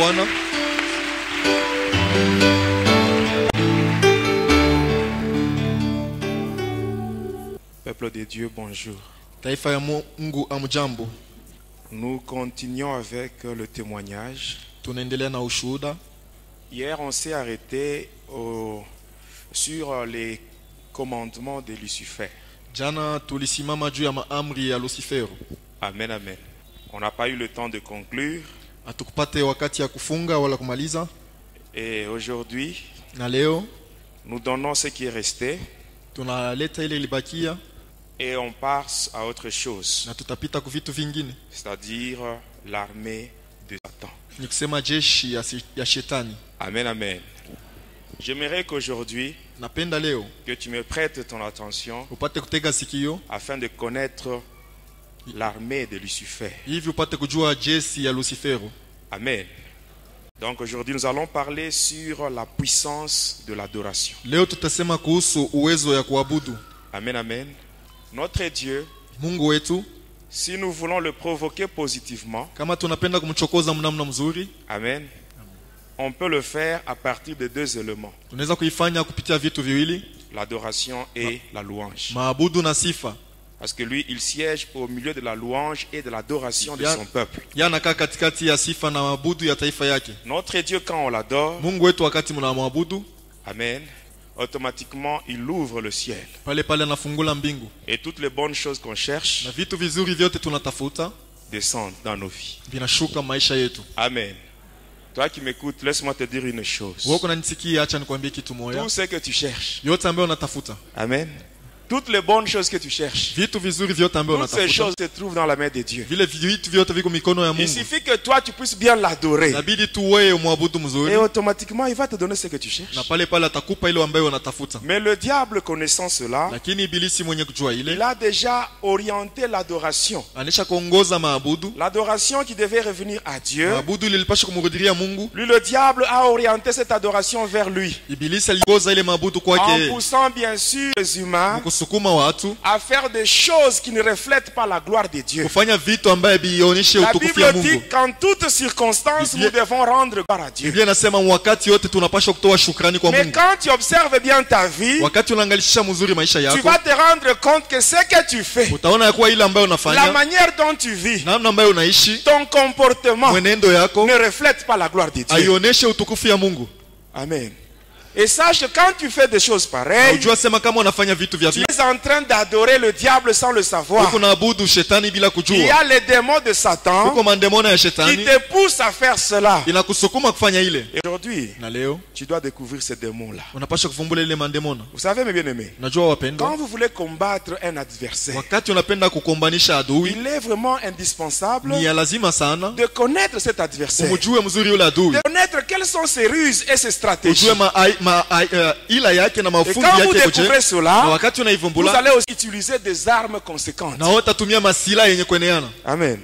Bwana. Peuple de Dieu, bonjour. Taifa ya Mungu amjambo. Nous continuons avec le témoignage. Tunaendelea na ushuhuda. Hier, on s'est arrêté sur les commandements de Lucifer. Jana tulisimama juu ya maamri ya Lucifero. Amen, amen. On n'a pas eu le temps de conclure. Hatukupate wakati ya kufunga wala kumaliza. Et aujourd'hui, Na leo nous donnons ce qui est resté tunaleta ile ilibakia et on passe à autre chose, na tutapita ku vitu vingine. c'est-à-dire l'armée de Satan. Ni kusema jeshi ya shetani. Amen, amen. J'aimerais qu'aujourd'hui, Napenda leo que tu me prêtes ton attention upate kutega sikio afin de connaître l'armée de Lucifer. hivi upate kujua jeshi ya Lucifero. Amen. Donc aujourd'hui nous allons parler sur la puissance de l'adoration. Leo tutasema kuhusu uwezo ya kuabudu. Amen, amen. Notre Dieu, Mungu wetu, si nous voulons le provoquer positivement, kama tunapenda kumchokoza mnamna mzuri, amen, on peut le faire à partir de deux éléments, tunaweza kuifanya kupitia vitu viwili, l'adoration et la louange. maabudu na sifa. Parce que lui, il siège au milieu de la louange et de l'adoration de son peuple. Yanakaa katikati ya sifa na maabudu ya taifa yake. Notre Dieu, quand on l'adore, Mungu wetu wakati mnamwabudu, amen, automatiquement il ouvre le ciel. pale pale anafungula mbingu. Et toutes les bonnes choses qu'on cherche Na vitu vizuri vyote tunatafuta descendent dans nos vies. vinashuka maisha yetu. Amen. Toi qui m'écoutes, laisse-moi te dire une chose. Wewe unanisikia, acha nikwambie kitu moja. Tout ce que tu cherches, Yote ambayo unatafuta, amen, toutes les bonnes choses que tu cherches, vitu vizuri vyote ambayo toutes ces unatafuta, choses se trouvent dans la main de Dieu. vile vitu vyote viko mikono ya Il Mungu. suffit que toi tu puisses bien l'adorer. Inabidi tu wewe umwabudu mzuri, Et automatiquement il va te donner ce que tu na cherches. pale pale atakupa ile ambayo unatafuta. Mais le diable, connaissant cela, Lakini ibilisi mwenye kujua il ile, a déjà orienté l'adoration. anisha kuongoza maabudu. L'adoration qui devait revenir à Dieu. Maabudu ile ilipaswa kumrudilia Mungu. Lui, le diable a orienté cette adoration vers lui. Ibilisi aliongoza ile maabudu En kwake, poussant bien sûr les humains kusukuma watu à faire des choses qui ne reflètent pas la gloire de Dieu. kufanya vitu ambaye bionyeshe La utukufu ya Bible Mungu. dit qu'en toutes circonstances, nous devons rendre gloire à Dieu. Biblia inasema wakati yote tunapaswa kutoa shukrani kwa Mais Mungu. quand tu observes bien ta vie, Wakati unaangalisha mzuri maisha tu yako, vas te rendre compte que ce que tu fais, utaona ya kuwa ile ambayo la unafanya, manière dont tu vis, namna ambayo unaishi, ton comportement mwenendo yako ne reflète pas la gloire de Dieu. haioneshe utukufu ya Mungu. Amen. Et sache que quand tu fais des choses pareilles, Unajua sema kama unafanya vitu vya tu es en train d'adorer le diable sans le savoir. huko naabudu shetani bila Il y kujua. a les démons de Satan Huko mandemona ya qui shetani te poussent à faire cela. inakusukuma kufanya ile. Et aujourd'hui, Na leo tu dois découvrir ces démons-là. unapaswa kuvumbula ile mandemona. Vous savez, mes bien-aimés, Unajua wapendwa, quand vous voulez combattre un adversaire, wakati unapenda kukombanisha adui, il est vraiment indispensable ni ya lazima sana de connaître cet adversaire, umjue mzuri yule adui, de connaître quelles sont ses ruses et ses stratégies. ujue ila yake na Et mafundi quand vous yake découvrez koje. Na cela, wakati vous unaivumbula, allez aussi utiliser des armes conséquentes. na wewe utatumia masila yenye kueneana. Amen.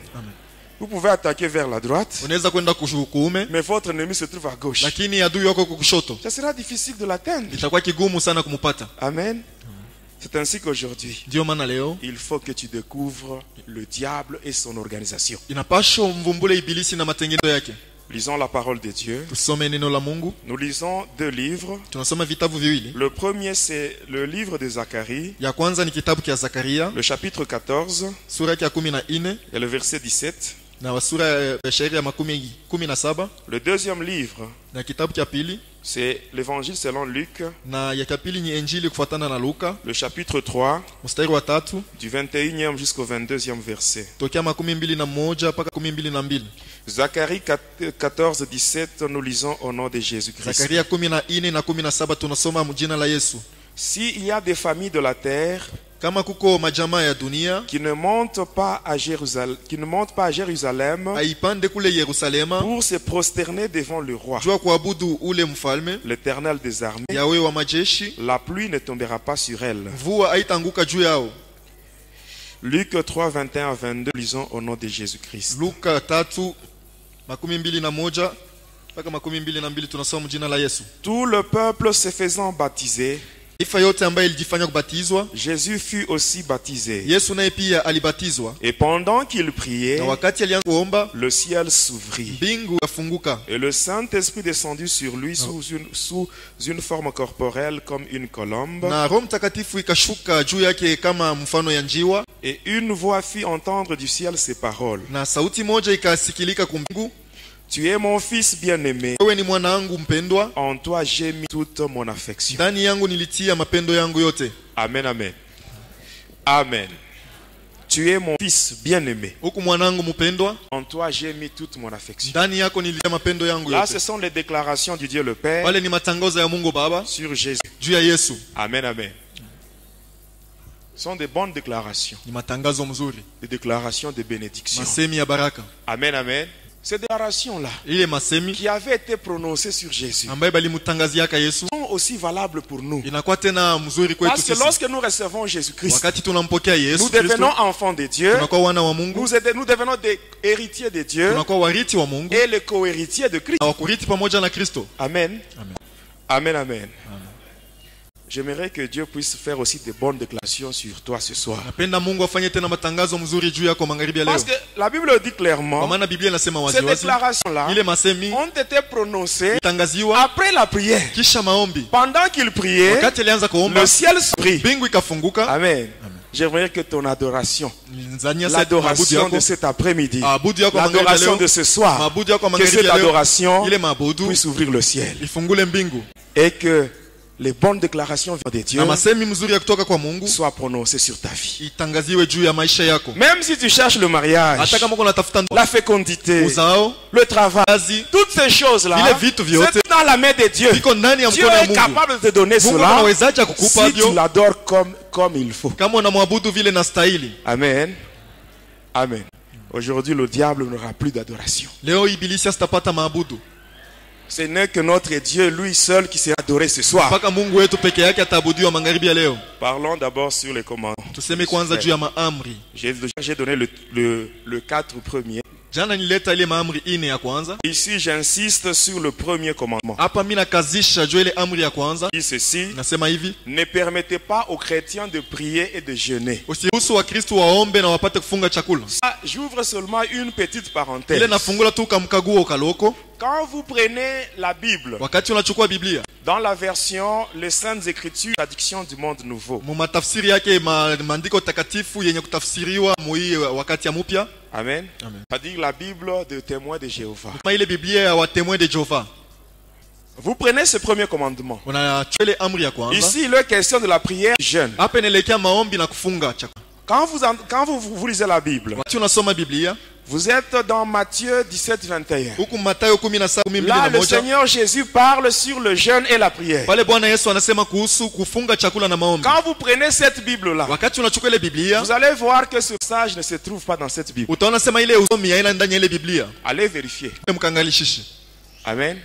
Vous pouvez attaquer vers la droite, Unaweza kwenda kuume, mais votre ennemi se trouve à gauche. lakini adui wako kushoto, Ça sera difficile de l'atteindre. itakuwa kigumu sana kumupata. Amen. C'est ainsi qu'aujourd'hui, Ndio maana leo il faut que tu découvres le diable et son organisation. inapaswa mvumbule ibilisi na matengendo yake. Lisons la parole de Dieu. Tusome neno la Mungu. Nous lisons deux livres. Tunasoma vitabu viwili. Le premier, c'est le livre de Zacharie, Ya kwanza ni kitabu kia Zakaria, le chapitre 14 sura ya 14 et le verset 17. na sura ya shairi ya 17. Le deuxième livre, Na kitabu kia pili, c'est l'évangile selon Luc, na ya pili ni Injili kufuatana na Luka, le chapitre 3, mstari wa 3 du 21e jusqu'au 22e verset. tokea 21 mpaka 22. Zacharie 14, 17, nous lisons au nom de Jésus-Christ. Zakaria 14 na 17 tunasoma mjina la Yesu. S'il y a des familles de la terre Kama kuko majamaa ya dunia qui ne montent pas à Jérusalem aipande kule Yerusalema pour se prosterner devant le roi, jua kuabudu ule mfalme l'Éternel des armées, Yawe wa majeshi, la pluie ne tombera pas sur elle. mvua haitanguka juu yao. Luc 3, 21 à 22, lisons au nom de Jésus-Christ. Luka 3:21 mpaka 22 tunasoma jina la Yesu. Tout le peuple se faisant baptiser taifa yote ambayo ilijifanya kubatizwa, Jésus fut aussi baptisé. Yesu naye pia alibatizwa. Et pendant qu'il priait, Na wakati alianza kuomba, le ciel s'ouvrit. mbingu ikafunguka. Et le Saint-Esprit descendit sur lui sous une forme corporelle comme une colombe. Na Roho Mtakatifu ikashuka juu yake kama mfano ya njiwa. Et une voix fit entendre du ciel ces paroles. Na sauti moja ikasikilika kumbingu, Tu es mon fils bien-aimé. wewe ni mwanangu mpendwa, En toi j'ai mis toute mon affection. ndani yangu nilitia mapendo yangu yote. Amen, amen. Amen. Tu es mon fils bien-aimé. Huku mwanangu mpendwa, En toi j'ai mis toute mon affection. ndani yako nilitia mapendo yangu Là, ce yote. sont les déclarations du Dieu le Père Wale ni matangazo ya Mungu Baba sur Jésus. juu ya Yesu. Amen, amen. Ce sont des bonnes déclarations. Ni matangazo mzuri, Des déclarations de bénédiction. masemi ya baraka. Amen, amen. Ces déclarations-là, Ile masemi qui avaient été prononcées sur Jésus, ambaye balimtangaziaka Yesu sont aussi valables pour nous. inakuwa tena mzuri kwetu Parce que sisi. lorsque nous recevons Jésus-Christ, Wakati tunampokea nous Yesu devenons Kristo, enfants de Dieu, tunakuwa wana wa Mungu, nous devenons des héritiers de Dieu tunakuwa wariti wa Mungu et les co-héritiers de Christ. na wakuriti pamoja na Kristo. Amen. Amen. Amen, amen. J'aimerais que Dieu puisse faire aussi de bonnes déclarations sur toi ce soir. Napenda Mungu afanye tena matangazo mzuri juu yako magharibi ya leo. Parce que la Bible le dit Kwa clairement, maana Biblia inasema ces wazi wazi, déclarations-là ile masemi ont été prononcées itangaziwa après la prière. kisha maombi. Pendant qu'il priait, Wakati alianza kuomba, le ciel s'ouvrit. mbingu ikafunguka. Amen. J'aimerais que ton adoration, Nizania maabudu l'adoration yako, de cet après-midi, maabudu yako magharibi ya l'adoration leo, de ce soir, maabudu yako que magharibi cette ya leo, adoration ile maabudu puisse ouvrir le ciel. ifungule mbingu Et que les bonnes déclarations de Dieu na masemi mzuri ya kutoka kwa Mungu soient prononcées sur ta vie. itangaziwe juu ya maisha yako. Même si tu cherches le mariage, Hata kama uko unatafuta la fécondité, uzao, le travail, kazi, toutes ces choses-là, vile vitu vyote c'est dans la main de Dieu. viko ndani ya Dieu mkono ya est Mungu. capable de te donner Mungu cela anawezaje kukupa si tu hivyo l'adores comme il faut. kama unamwabudu vile na stahili? Amen. Amen. Aujourd'hui, le diable n'aura plus d'adoration. Leo ibilisi asitapata maabudu, Ce n'est que notre Dieu, lui seul, qui sera adoré ce soir. mpaka Mungu wetu peke yake ataabudiwa magharibi ya leo. Parlons d'abord sur les commandements. Tuseme kwanza juu ya maamri. J'ai donné le 4 premier. Jana nileta ile maamri ine ya kwanza. Ici, j'insiste sur le premier commandement. Hapa mimi nakazisha juu ile amri ya kwanza. Il dit ceci: Nasema hivi, ne permettez pas aux chrétiens de prier et de jeûner. usiruhusu Wakristo waombe na wapate kufunga chakula. Ah, j'ouvre seulement une petite Ile parenthèse. nafungula tu kamkaguo kaloko. Quand vous prenez la Bible, Wakati unachukua Biblia, dans la version Les Saintes Écritures, traduction du Monde Nouveau. mu matafsiri yake maandiko takatifu yenye kutafsiriwa mui wakati ya mupya. Amen. Amen. C'est-à-dire la Bible de témoins de Jéhovah. Kama ile Biblia ya watemwe de Jehova. Vous prenez ce premier commandement. Unachukua ile amri ya kwanza. Ici, il est question de la prière jeûne. Hapa inaelekea maombi na kufunga chakula. Quand vous lisez la Bible, Wakati unasoma Biblia, vous êtes dans Matthieu 17, 21. huku Mathayo 17:12 Là, na le moja. Seigneur Jésus parle sur le jeûne et la prière. Pale Bwana Yesu anasema kuhusu kufunga chakula na maombi. Quand vous prenez cette Bible-là, Wakati unachukua ile Biblia, vous allez voir que ce passage ne se trouve pas dans cette Bible. utaona sema ile usomi haina ndani ya ile Biblia. Allez vérifier. Mkangalishishi. Amen.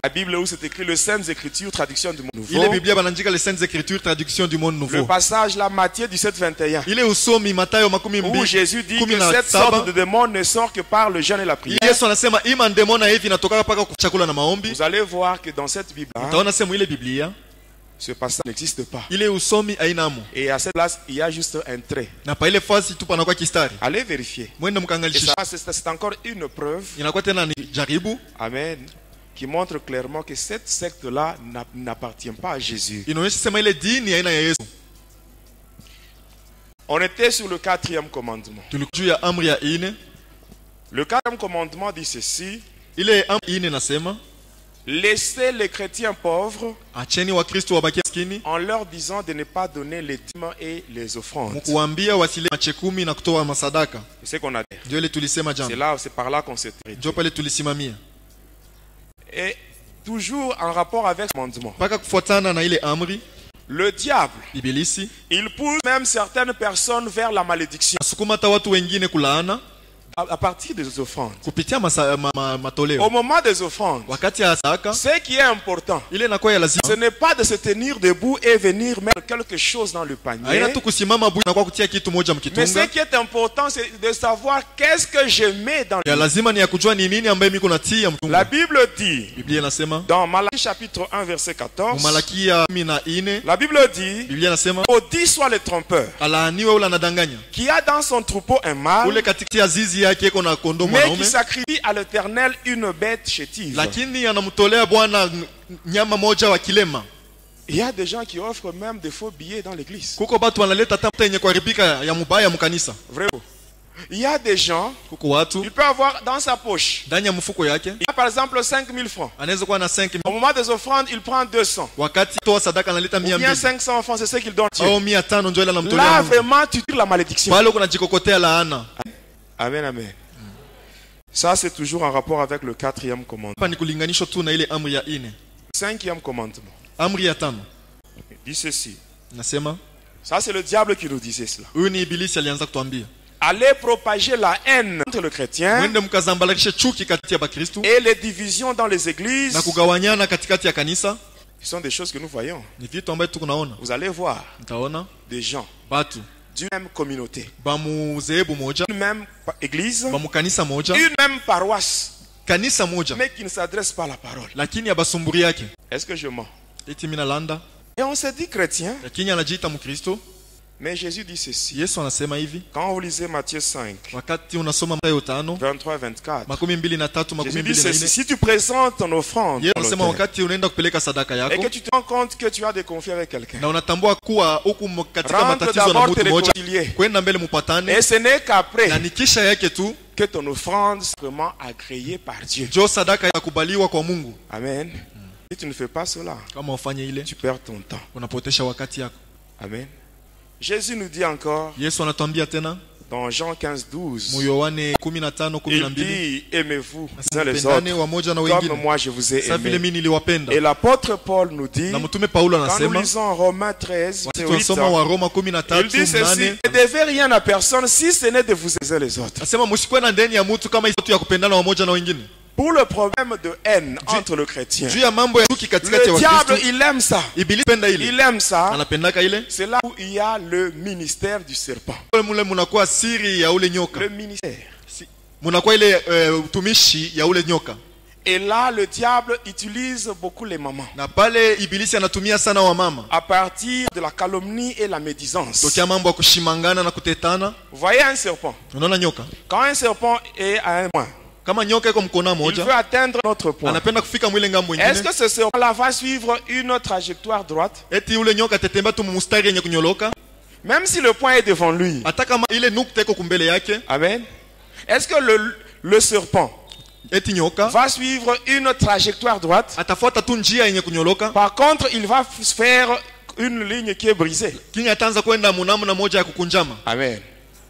La Bible où c'est écrit les Saintes Écritures, traduction du Monde Ile Nouveau. Biblia banandika les Saintes Écritures traduction du monde Le nouveau. passage là, Matthieu 17, 21. Ile usomi Mathayo Où Jésus dit que 17:17. cette sorte de démon ne sort que par le jeûne et la prière. Yesu anasema ima ndemona hivi inatoka paka kwa chakula na maombi. Vous allez voir que dans cette Bible-là, Utaona sema ile Biblia, ce passage n'existe pas. ile usomi hainamo. Et à cette place, il y a juste un trait. Na pa ile fasi tu panakuwa kistari. Allez vérifier. Mwende Et mkangalishishi. ça, c'est encore une preuve, Inakuwa tena ni jaribu. amen, qui montre clairement que cette secte-là n'appartient pas à Jésus. Inaonyesha sema ile dini haina ya Yesu. On était sur le 4e commandement. Tulikuwa juu ya amri ya ine. Le 4e commandement dit ceci: Ile amri ine nasema, laissez les chrétiens pauvres acheni Wakristo wabaki maskini, en leur disant de ne pas donner les dîmes et les offrandes. mkuambia wasile machekumi na kutoa masadaka. C'est ce qu'on a dit. Ndio ile tulisema C'est jana. là, c'est par là qu'on s'est traité. Ndio pale tulisimamia. Et toujours en rapport avec ce commandement, Paka kufuatana na ile amri, le diable, ibilisi il pousse même certaines personnes vers la malédiction. asukuma hata watu wengine kulaana. à partir des offrandes. kupitia matoleo Au moment des offrandes, wakati ya sadaka ce qui est important, ile inakuwa ya lazima. ce n'est pas de se tenir debout et venir mettre quelque chose dans le panier. Haina tu kusimama bui na kwa kutia kitu moja Mais ce mkitunga. qui est important, c'est de savoir qu'est-ce que je mets dans Ya le. lazima ni ya kujua ni nini ambaye miko natia La mtunga. Bible dit, Biblia inasema dans Malachie chapitre 1, verset 14, Malaki ya 14, la Bible dit, Biblia inasema maudit soit le trompeur, alaaniwe ule anadanganya. qui a dans son troupeau un mâle, Ule katikati ya zizi yake iko na kondoo mais qui mwanaume, sacrifie à l'Éternel une bête chétive. lakini anamtolea Bwana nyama moja wa kilema. Il y a des gens qui offrent même des faux billets dans l'église. Kuko batu wanaleta tafuta yenye kuharibika ya mubaya mkanisa. Vrai. Il y a des gens, Kuko watu il peut avoir dans sa poche, ndani ya mfuko yake il a par exemple 5000 francs. anaweza kuwa na 5 Au moment des offrandes, il prend 200. wakati toa sadaka analeta Ou bien 200 500 francs, c'est ce qu'il donne à Dieu. au 500 ndio ile anamtolea Là, Mungu. vraiment, tu tires la malédiction. Pale kuna jikokotea laana. Amen, amen. Ça, c'est toujours en rapport avec le 4e commandement. Hapa ni kulinganisho tu na ile amri ya 4. 5e commandement. Amri ya 5 Dit ceci. nasema, Ça, c'est le diable qui nous disait cela. huyu ni ibilisi alianza kutuambia, Allez propager la haine entre le chrétien mwende mkazambalikishe chuki kati ya Bakristo et les divisions dans les églises. na kugawanyana katikati ya kanisa. Ce sont des choses que nous voyons. Ni vitu ambavyo tukunaona, Vous allez voir mtaona des gens batu d'une même communauté, bamuzehebu moja, une même église, bamukanisa moja, une même paroisse, kanisa moja, mais qui ne s'adressent pas à la parole. lakini abasumburi yake Est-ce que je mens? eti mina landa, Et on se dit chrétien, lakini anajiita Mkristo. mais Jésus dit ceci. Yesu anasema hivi, Quand vous lisez Matthieu 5, wakati unasoma Mathayo 5 23 24, 23 Jésus dit ceci. 24, Si tu présentes ton offrande Yesu à anasema l'autel, wakati unaenda kupeleka sadaka et yako que tu te rends compte que tu as des conflits avec quelqu'un, na unatambua kuwa huku katika rentre matatizo na d'abord te mtu moja, réconcilier. kwenda mbele mupatane, Et ce n'est qu'après na ni kisha yake tu que ton offrande soit vraiment agréée par Dieu. jo sadaka yakubaliwa kwa Mungu. Amen. Si tu ne fais pas cela, Kama ufanye ile, tu perds ton temps. unapotesha wakati yako. Amen. Jésus nous dit encore Yesu anatuambia tena dans Jean 15, 12, mu Yohane 15, il 12, dit, aimez-vous les uns les pendane autres wamoja na comme wengine moi je vous ai sa vile aimé. mimi niliwapenda. Et l'apôtre Paul nous dit, Na mtume Paulo quand nous anasema, lisons Romains 13, wakati 8, tunasoma wa Roma il dit 13, ceci, 8, ne devez rien à personne si ce n'est de vous aimer les autres. asema msikuwe na ndani ya mtu kama hizo tu ya kupendana wamoja na wengine. Pour le problème de haine entre le chrétien, Juu ya mambo ya chuki katikati ya le diable, Wakristo, il aime ça. ibilisi penda ile, Il aime ça. anapendaka ile. C'est là où il y a le ministère du serpent. Mule munakuwa siri ya ule nyoka, Le ministère. munakuwa ile utumishi ya ule nyoka, Et là, le diable utilise beaucoup les mamans. na pale ibilisi anatumia sana wamama À partir de la calomnie et la médisance. tokea mambo ya kushimangana na kutetana. Vous voyez un serpent. Unaona nyoka, Quand un serpent est à un point, kama nyoka iko mkona il moja, veut atteindre notre point. anapenda kufika mwile ngambo Est-ce ingine, que ce serpent-là va suivre une trajectoire droite? eti ule nyoka tetembea tu mustari yenye kunyoloka, Même si le point est devant lui. hata kama ile nukta iko kumbele yake. Amen. Est-ce que le serpent Eti nyoka va suivre une trajectoire droite? atafuata tu njia yenye kunyoloka, Par contre, il va faire une ligne qui est brisée. kini ataanza kwenda munamuna moja ya kukunjama. Amen.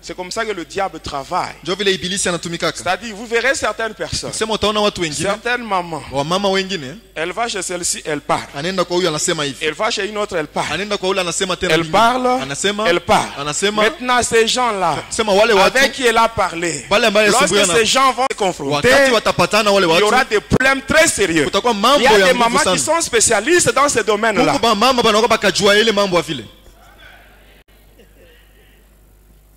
C'est comme ça que le diable travaille. Ndio vile ibilisi anatumikaka. C'est-à-dire, vous verrez certaines personnes, Sema utaona watu wengine, certaines mamans, wamama wengine, elle va chez celle-ci, elle part. anaenda kwa huyu anasema hivi, Elle va chez une autre, elle part. anaenda kwa ule anasema tena Elle vingine. parle, Anasema, elle part. anasema, Maintenant, ces gens-là, sema wale watu avec qui elle a parlé, Wale ambaye lorsque sumbuana. ces gens vont se confronter, wakati watapatana wale il y aura watu, des problèmes très sérieux. kutakuwa Il mambo y a ya des nguvu mamans qui sana. sont spécialistes dans ce domaine-là. Huko ba mama banakuwa bakajua ile mambo ya vile.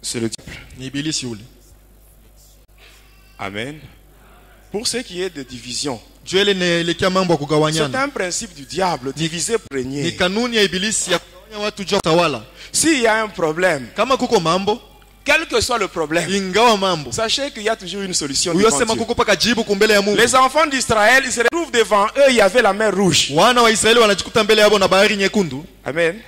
C'est le diable. Ni ibilisi ule. Amen. Pour ce qui est de division, Juu ile ni ile mambo ya c'est kugawanyana. un principe du diable, diviser Ni régner. kanuni ya ibilisi ya kugawanya watu juu ya utawala. S'il y a un problème, Kama kuko mambo, quel que soit le problème, ingawa mambo, sachez qu'il y a toujours une solution huyo devant sema Dieu. kuko paka jibu kumbele ya Mungu. Les enfants d'Israël, ils se retrouvent devant eux, il y avait la mer rouge. Wana wa Israeli wanajikuta mbele yao na bahari nyekundu. Amen.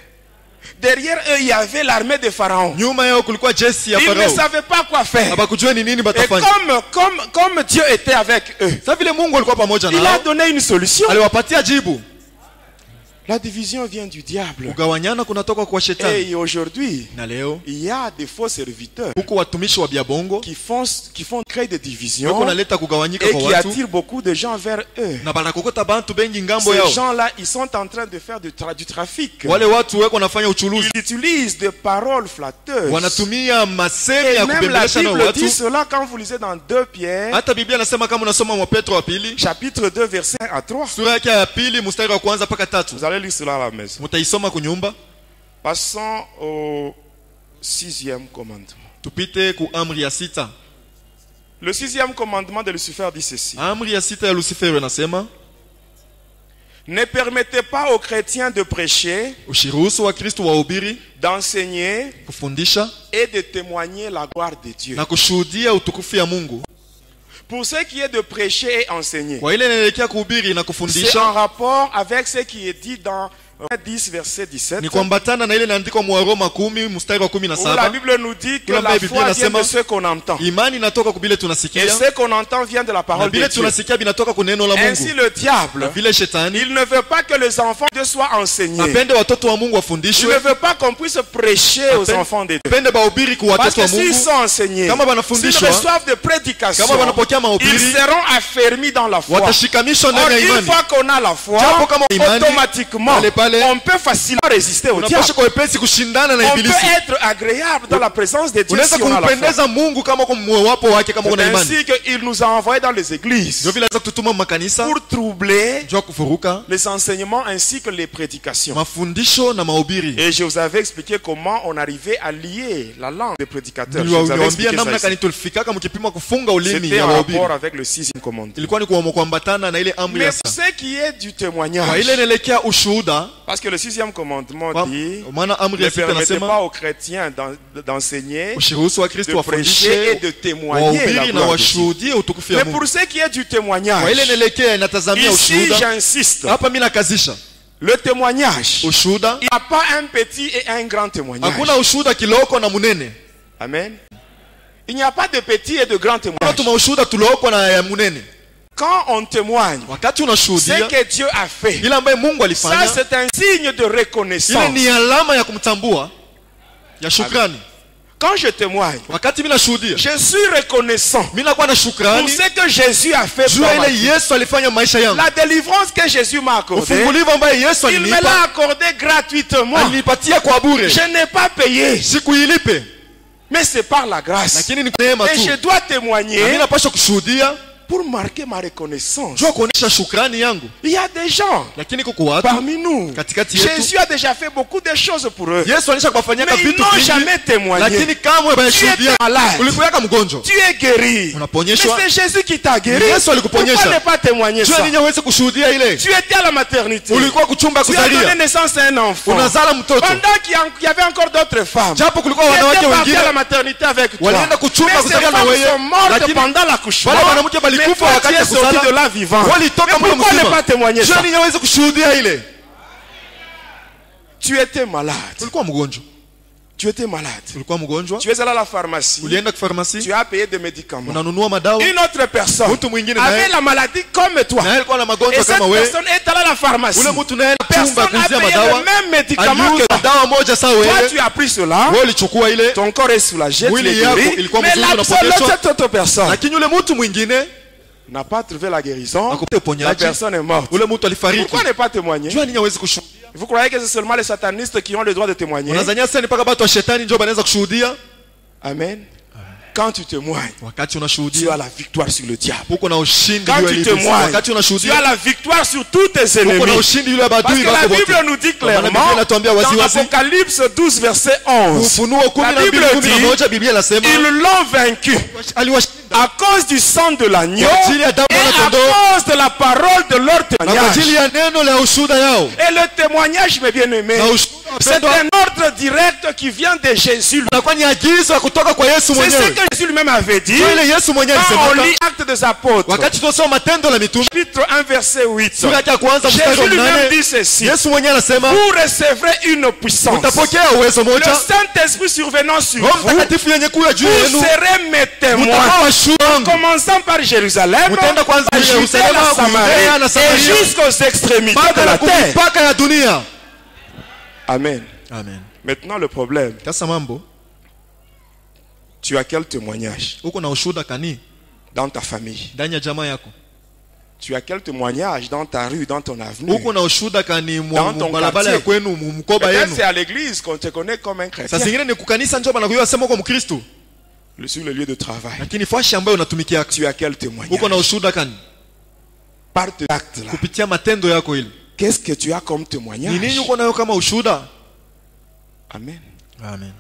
Derrière eux, il y avait l'armée de Pharaon. Nyuma yao kulikuwa jeshi ya Ils ne Farao. savaient pas quoi faire. Habakujua ni nini Et batafanya. comme Dieu était avec eux, Sasa vile Mungu alikuwa pamoja il a nao, donné une solution. aliwapatia jibu. La division vient du diable. Kugawanyana kunatoka kwa shetani. Et aujourd'hui, Na leo il y a des faux serviteurs huko watumishi wa biabongo qui font créer des divisions kunaleta kugawanyika et kwa qui watu attirent beaucoup de gens vers eux. na banakokota bantu bengi ngambo Ces yao. gens-là, ils sont en train de faire du trafic. Wale watu weko nafanya uchuluzi, Ils utilisent des paroles flatteuses. wanatumia masemi Et ya même la kubembelesha na Bible dit watu. cela quand vous lisez dans 2 Pierre, Hata Biblia inasema kama unasoma mwa Petro wa pili chapitre 2, verset 1 à 3. sura yake ya pili mstari wa kwanza mpaka 3. Vous allez lire cela à la maison. Mutaisoma kunyumba. Passons au 6e commandement. Tupite ku amri ya sita. Le 6e commandement de Lucifer dit ceci. Amri ya sita ya Lucifer inasema, Ne permettez pas aux chrétiens de prêcher, ushiruhusu wa Kristo wahubiri, d'enseigner kufundisha et de témoigner la gloire de Dieu. na kushuhudia utukufu ya Mungu. Pour ce qui est de prêcher et enseigner, Kwa ile inaelekea kuhubiri na c'est en kufundisha rapport avec ce qui est dit dans 10, verset 17. ni kuambatana na ile inaandikwa mwa Roma 10 mstari wa Où la 17. Bible nous dit que Kula la mbele Biblia foi vient de inasema, ce qu'on entend. Imani inatoka kubile Et tunasikia ce qu'on entend vient de la na parole de bile Dieu. tunasikia binatoka kwa neno la Ainsi Mungu. le Na diable, vile shetani il ne veut pas que les enfants de soient enseignés. apende watoto wa Mungu Il ne wafundishwe, veut pas qu'on puisse prêcher aux enfants de Dieu. apende bahubiri kwa Parce watoto wa que s'ils Mungu. sont enseignés, Kama s'ils wanafundishwa, reçoivent des prédications, kama wanapokea ils mahubiri, seront affermis dans la foi. watashikamishwa Or, ndani ya une imani. fois qu'on a la foi, Japo kama imani, automatiquement, pale, on peut facilement résister au diable. Unapaswa kwa wepesi kushindana na On peut ibilisi. être agréable dans la présence de Dieu Unaweza si on a la foi. kumpendeza Mungu kama kwa moyo wapo wake, kama una C'est imani. ainsi qu'il nous a envoyés dans les églises Ndio vile anaweza kututuma makanisa pour troubler jua kufuruka les enseignements ainsi que les prédications. mafundisho na mahubiri. Et je vous avais expliqué comment on arrivait à lier la langue des prédicateurs. Je vous avais Niliwaambia expliqué namna ça kani ici. tulifikaka mkipima kufunga ulimi C'était ya en mahubiri. rapport avec le 6e commandement. Ilikuwa ni kuambatana na ile amri Mais ya pour sasa. ce qui est du Kwa témoignage, ile inaelekea ushuhuda, parce que le 6e commandement kwa dit maana amri ne ya sita permettez inasema pas aux chrétiens d'enseigner, ushiruhusu wa de Kristo prêcher et wafundishe, de témoigner la wahubiri na gloire de Dieu. washuhudie utukufu ya Mais Mungu. pour ce qui est du Kwa ile témoignage, inaelekea inatazamia ici ushuhuda. j'insiste, Hapa mimi nakazisha le témoignage, ushuhuda. il n'y a pas un petit et un grand témoignage. Hakuna ushuhuda kiloko na munene. Amen. Il n'y a pas de petit et de grand témoignage. Tuma ushuhuda tuloko na ya munene. Quand on témoigne, Wakati ce unashuhudia que Dieu a fait, ile ambaye Mungu ça alifanya, c'est un signe de ile reconnaissance. ni alama ya kumtambua, ya shukrani. Quand je témoigne, Wakati mimi nashuhudia, je suis reconnaissant mimi nakuwa na pour shukrani ce que Jésus a fait juu pour ya ma ile vie. Yesu alifanya maisha yangu. La délivrance que Jésus m'a accordée, Ufungulivu ambaye Yesu il me l'a alinipa, accordé gratuitement. alinipatia kwa bure. Je n'ai pas payé, Sikuilipe, mais c'est par la grâce. lakini ni neema Et tu. je dois Na mimi témoigner napaswa kushuhudia pour marquer ma reconnaissance. juu kuonesha shukrani yangu. Il y a des gens Lakini kuko watu parmi nous, katikati yetu, Jésus a déjà fait beaucoup de choses pour eux. Yesu alisha kuwafanyia Mais ils vitu n'ont vingi, jamais témoigné. lakini kamwe bayashuhudia. Tu es malade. Ulikuwa mgonjwa, Tu es guéri. Mais unaponyeshwa. c'est Jésus qui t'a guéri. Yesu alikuponyesha. Pourquoi ne pas témoigner Juu ça? ninyi hawezi kushuhudia ile. Tu étais à la maternité. Ulikuwa kuchumba Tu as donné kuzalia, naissance à un enfant. unazala mtoto. Pendant qu'il y avait encore d'autres femmes Japo kulikuwa qui wanawake étaient parties à la wengine maternité avec toi. walienda kuchumba Mais ces kuzalia na femmes wewe, sont mortes lakini pendant l'accouchement. wale wanawake Mais walikufa toi, tu wakati es ya sorti kuzala. de là vivant. Mais Walitoka mle pourquoi ne pas mzima. témoigner Juu ça? ninyi hawezi kushuhudia ile. Tu étais malade. Ulikuwa mgonjwa, Tu étais malade. ulikuwa mgonjwa, Tu es allé à la pharmacie. ulienda Tu farmasi, as payé des médicaments. unanunua madawa. Une autre personne Mtu mwingine avait naye la maladie comme toi. na yeye alikuwa na Et magonjwa cette kama wewe. personne est allée à la pharmacie. Ule mtu naye Personne chumba a kuuzia payé madawa, le même médicament que aliuza toi. dawa moja sawa Toi, wewe. tu as pris cela. Wewe ulichukua ile, Ton corps est soulagé. Tu Mwili es yako guéri. ilikuwa Mais mzuri, l'absolu, unaponyeshwa. cette autre personne lakini yule mtu mwingine n'a pas trouvé la guérison. akupata La uponyaji. personne est morte. Ule mtu alifariki. Pourquoi ne pas témoigner? Jua ninyi hawezi kushuhudia. Vous croyez que c'est seulement les satanistes qui ont le droit de témoigner? Unazania sasa ni mpaka watu wa shetani ndio wanaweza kushuhudia? Amen. Quand tu témoignes, Wakati tu as unashuhudia la victoire sur le diable. uko na ushindi Quand juu ya tu ibilisi. témoignes, Wakati tu as unashuhudia la victoire sur tous tes uko na ennemis. ushindi yule Parce adui que la wako wote. Bible nous dit Kwa maana clairement, Biblia inatuambia dans wazi wazi, Apocalypse 12, verset 11, Ufunuo la 12:11 Bible Biblia inasema ils l'ont vaincu aliwashinda à cause du sang de l'agneau kwa ajili ya damu et ya à kondoo cause de la parole de leur na kwa témoignage. ajili ya neno la ushuhuda yao. Et le témoignage, mes bien-aimés, Na ushuhuda c'est wapendwa, un ordre direct qui vient de Jésus. unakuwa ni agizo ya kutoka kwa Yesu C'est ce mwenyewe. que Jésus lui-même avait dit. Ndio ile Yesu mwenyewe Quand on alisema lit Actes des Apôtres, wakati tunasoma matendo la mitume chapitre 1, verset 8, sura yake ya kwanza mstari Jésus wa lui-même 8, dit ceci: Yesu mwenyewe anasema vous recevrez une puissance. mtapokea uwezo Le moja, Saint-Esprit survenant sur Roho vous, Mtakatifu yenye kuja juu vous yenu, serez mes témoins. mtakuwa ushuhuda wangu. Commençant par Jérusalem, Mutaenda kwanza par Judée, Yerusalemu, la Judea na Samarie, et Samaria, jusqu'aux extrémités de mpaka la na terre. mipaka ya dunia. Amen. Amen. Maintenant le problème, Sasa mambo, tu as quel témoignage uko na ushuhuda kani dans ta famille? ndani ya jamaa yako? Tu as quel témoignage dans ta rue, dans ton avenue? Uko na ushuhuda kani Dans ton barabara ya quartier. kwenu, mkoba Peut-être yenu? c'est à l'église qu'on te connaît comme un chrétien. Sasa zingine ni kukanisa njoo banakuwa sema uko Mkristo, Sur le lieu de travail, lakini fashi ambayo unatumikia tu as quel témoignage? uko na ushuhuda kani? Par tes actes là, Kupitia matendo yako ile. qu'est-ce que tu as comme Ni témoignage? nini uko nayo kama ushuhuda? Amen. Amen.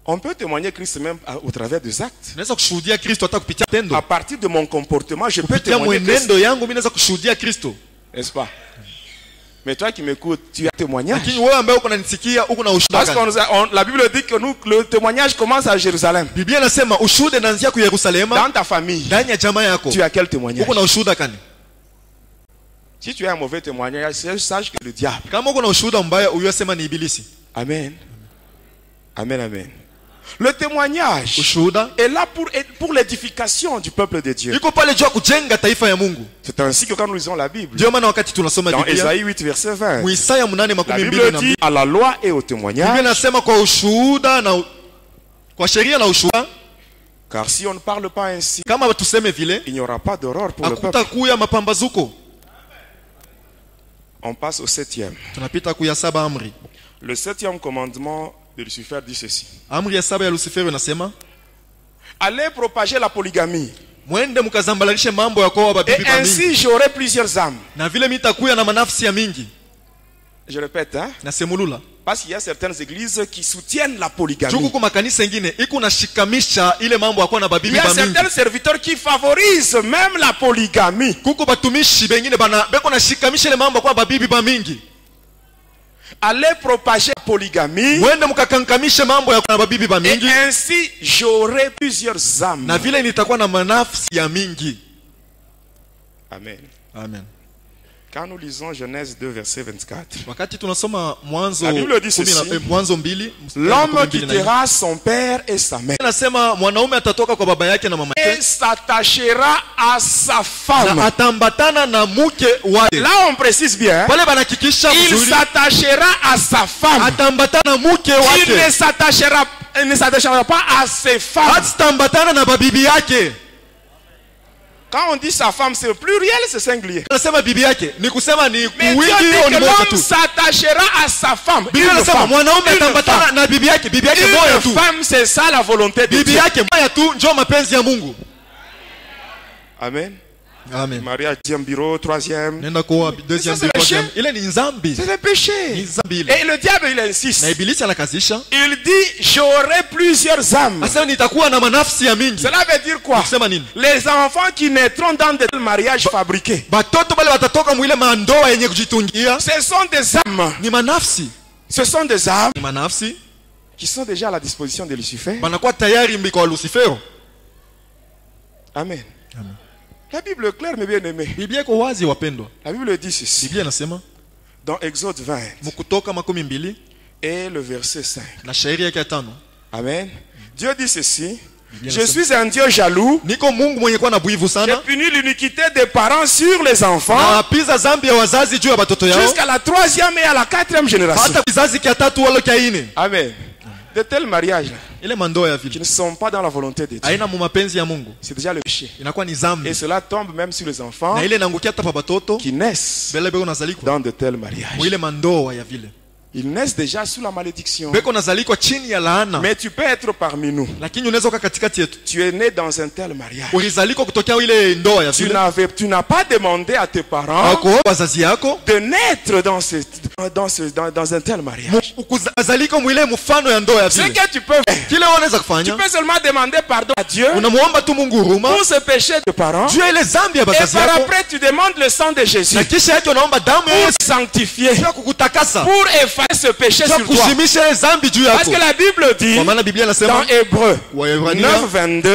On peut témoigner Christ même au travers des actes. Naweza kushuhudia Kristo hata kupitia tendo. À partir de mon comportement, je peux Kupitia témoigner Christ, mwenendo yangu mimi naweza kushuhudia Kristo. n'est-ce pas? Mais toi qui m'écoutes, tu as témoignage. Lakini wewe ambaye uko unanisikia uko na ushuhuda Parce gani? que la Bible dit que nous, le témoignage commence à Jérusalem. Biblia inasema ushuhuda unaanzia ku Yerusalemu, Dans ta famille, ndani ya jamaa yako. tu as quel témoignage? Uko na ushuhuda gani? Si tu as un mauvais témoignage, sache que le diable. Kama uko na ushuhuda mbaya uyosema ni ibilisi. Amen. Amen, amen. Le témoignage Ushuhuda est là pour l'édification du peuple de Dieu. iko pale juu ya kujenga taifa ya Mungu. C'est ainsi que quand nous lisons la Bible, Ndio maana wakati tunasoma dans Biblia, Ésaïe 8, verset 20, mu Isaya la Bible 8:22, dit à la loi et au Biblia témoignage, inasema kwa ushuhuda na kwa sheria na ushuhuda, car si on ne parle pas ainsi, kama tuseme vile il n'y aura pas d'aurore pour le peuple. hakutakuya mapambazuko. On passe au 7e. Tunapita kuya saba amri. Le 7e commandement de Lucifer dit ceci. Amri ya saba ya Lucifer inasema, Allez propager la polygamie. mwende mkazambalarishe mambo ya kwa Et babibi ba mingi. ainsi j'aurai plusieurs âmes. Na vile mitakuya na manafsi ya mingi. Je répète, hein? Na semulula. Parce qu'il y a certaines églises qui soutiennent la polygamie. Juku kwa makanisa mengine iko na shikamisha ile mambo ya kwa na Il babibi y a ba mingi. certains serviteurs qui favorisent même la polygamie. Kuko batumishi bengine bana beko na shikamisha ile mambo kwa babibi ba mingi. Allez propager la polygamie. Mwende mkakankamishe mambo ya kwa na babibi ba Et mingi. ainsi j'aurai plusieurs âmes. Na vile nitakuwa na manafsi ya mingi. Amen. Amen. Quand nous lisons Genèse 2, verset 24, Wakati tunasoma Mwanzo La Bible dit ceci. Mwanzo 2, l'homme quittera son père et sa mère nasema mwanaume atatoka kwa baba yake na mama et yake s'attachera à sa femme. na atambatana na mke wake. Là, on précise bien. Pale banahakikisha Il vizuri, s'attachera à sa femme. atambatana na mke Il wake, ne s'attachera pas à ses femmes. atambatana na babibi yake. Quand on dit sa femme, c'est pluriel, c'est singulier. Nasema bibi yake ni kusema ni Mais Dieu kuwingi dit au que ni moja l'homme tu. s'attachera à sa femme. Biblia Une inasema femme. mwanaume Une atambatana femme. na bibi yake moja Une tu. femme, c'est ça la volonté de Bibi Dieu. yake moja tu ndio mapenzi ya Mungu. Amen. Amen. Mariage, deuxième bureau, troisième. Nenda kwa deuxième Ça, c'est troisième. péché. Ile ni nzambi. C'est le péché. Ni nzambi ile. Et le diable, il insiste. Na ibilisi anakazisha. Il dit, j'aurai plusieurs âmes. Sasa nitakuwa na manafsi ya mingi. Cela veut dire quoi? Kusema nini? Les enfants qui naîtront dans des mariages fabriqués, Batoto bale watatoka mwile mandoa yenye kujitungia ce sont des âmes. ni manafsi. Ce sont des âmes Ni manafsi qui sont déjà à la disposition de Lucifer. banakuwa tayari mbiko wa Lucifero. Amen. La Bible est claire, mes bien-aimés. Biblia iko wazi wapendwa. La Bible dit ceci. Biblia inasema Dans Exode 20 mkutoka 12 et le verset 5. na shairi yake ya 5. Amen. Dieu dit ceci. Biblia Je inasema, suis un Dieu jaloux. niko Mungu mwenye kuwa na buivu J'ai sana. puni l'iniquité des parents sur les enfants Na apiza zambi ya wazazi juu ya batoto yao jusqu'à la 3e et à la 4e génération. hata kizazi kia 3 wala kia 4. Amen. De tels mariages Ile mandoa ya qui vile ne sont pas dans la volonté de Dieu, haina mu mapenzi ya Mungu, c'est déjà le péché. inakuwa ni zambi. Et cela tombe même sur les enfants Na ile inaangukia hata pa batoto qui naissent bele beko nazalikwa dans de tels mariages. mu ile mandoa ya vile. Ils naissent déjà sous la malédiction. Beko nazalikwa chini ya laana. Mais tu peux être parmi nous. Lakini unaweza kuwa katikati yetu. Tu es né dans un tel mariage. Ulizalikwa kutokea ile ndoa ya vile. Tu n'as pas demandé à tes parents Hako wazazi yako de naître dans un tel mariage. ukuzalikwa mwile mfano ya ndoa ya Ce vile. que tu peux faire, Kile unaweza tu kufanya, peux seulement demander pardon à Dieu unamuomba tu Mungu huruma pour ce péché de parents. juu ya ile zambi ya Et bazazi par yako, après, tu demandes le sang de Jésus na kisha yake unaomba damu ya pour Yesu sanctifier, ya kukutakasa, pour effacer ce péché ya sur toi. kushimisha ile zambi juu Parce yako. que la Bible dit, Kwa maana Biblia dans inasema Hébreu Waebrania 9:22,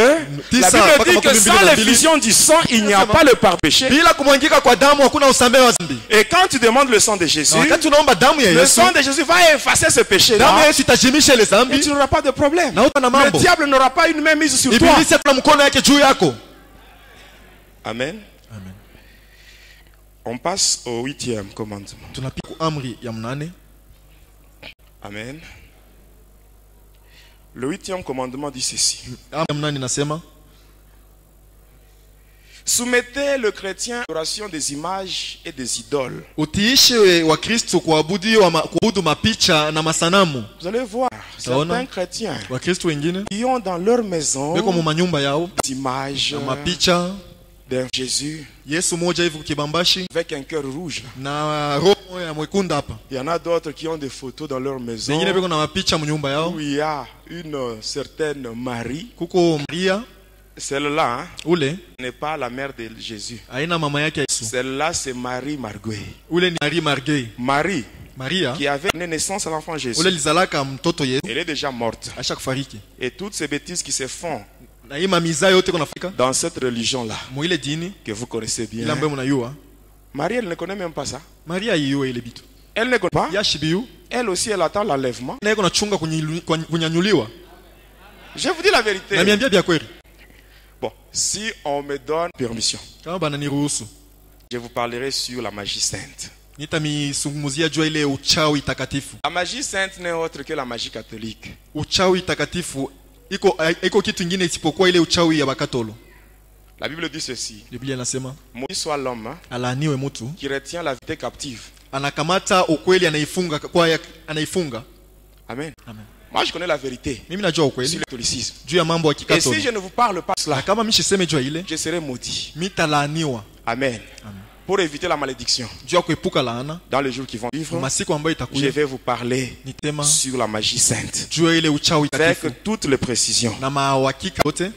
la Bible dit que sans l'effusion du sang, il n'y a pas le pardon péché. bila kumwangika kwa damu hakuna usamehe wa dhambi. Et quand tu demandes le sang de Jésus, Na wakati tunaomba damu ya le Yesu, sang de Jésus va effacer ce péché damu ya là. Yesu itajimisha ile Et dhambi tu n'auras pas de problème. na utana Le mambo. diable n'aura pas une main mise sur toi. Ibilisi hatuna mkono yake juu yako. Amen. Amen. On passe au 8e commandement. Tunapika amri ya mnane. Amen. Le 8e commandement dit ceci. Amri ya mnane nasema, Soumettez le chrétien à l'adoration des images et des idoles. utiishe wa Kristo kuabudu mapicha na masanamu. Vous allez voir, certains chrétiens Wa Kristo wengine qui ont dans leur maison beko mu manyumba yao des images na mapicha d'un Jésus Yesu moja hivi kibambashi avec un cœur rouge. na roho ya mwekunda hapa. Il y en a d'autres qui ont des photos dans leur maison Wengine beko na mapicha mu nyumba yao. où il y a une certaine Marie. Kuko Maria Celle-là hein, ule n'est pas la mère de Jésus. aina mama yake Yesu. Celle-là, c'est Marie Marguerite. Ule ni Marie Margei. Marie Maria qui avait donné naissance à l'enfant Jésus. ule lizalaka mtoto Yesu Elle est déjà morte. asha kufariki. Et toutes ces bêtises qui se font Na hii mamiza yote kunafika dans cette religion-là, mu ile dini que vous connaissez bien. ile ambayo mnayua. Marie, elle ne connaît même pas ça. Maria yiyo ile bitu. Elle ne connaît pas. Yashibiu Elle aussi, elle attend l'enlèvement. na yeko nachunga kunyanyuliwa. Je vous dis la vérité. Na miambia bya kweli. Bon, si on me donne permission, Kama bana niruhusu, je vous parlerai sur la magie sainte. nitamizungumzia jua ile uchawi takatifu. La magie sainte n'est autre que la magie catholique. Uchawi takatifu iko kitu kingine isipokuwa ile uchawi ya bakatolo. La Bible dit ceci. Biblia inasema Maudit soit l'homme hein, alaaniwe mtu qui retient la vérité captive. anakamata ukweli anaifunga. Amen. Amen. Moi, je connais la vérité Mimi najua sur ukweli le catholicisme. juu ya mambo ya Et si kikatolo. je ne vous parle pas de cela, Kama mishiseme jua ile je serai maudit. mitalaaniwa Amen. Pour éviter la malédiction, juu ya kuepuka laana dans les jours qui vont vivre, masiku ambayo je itakuja. vais vous parler Nitema sur la magie sainte. juu ya ile uchawi Avec takatifu toutes les précisions. na mawakika yote.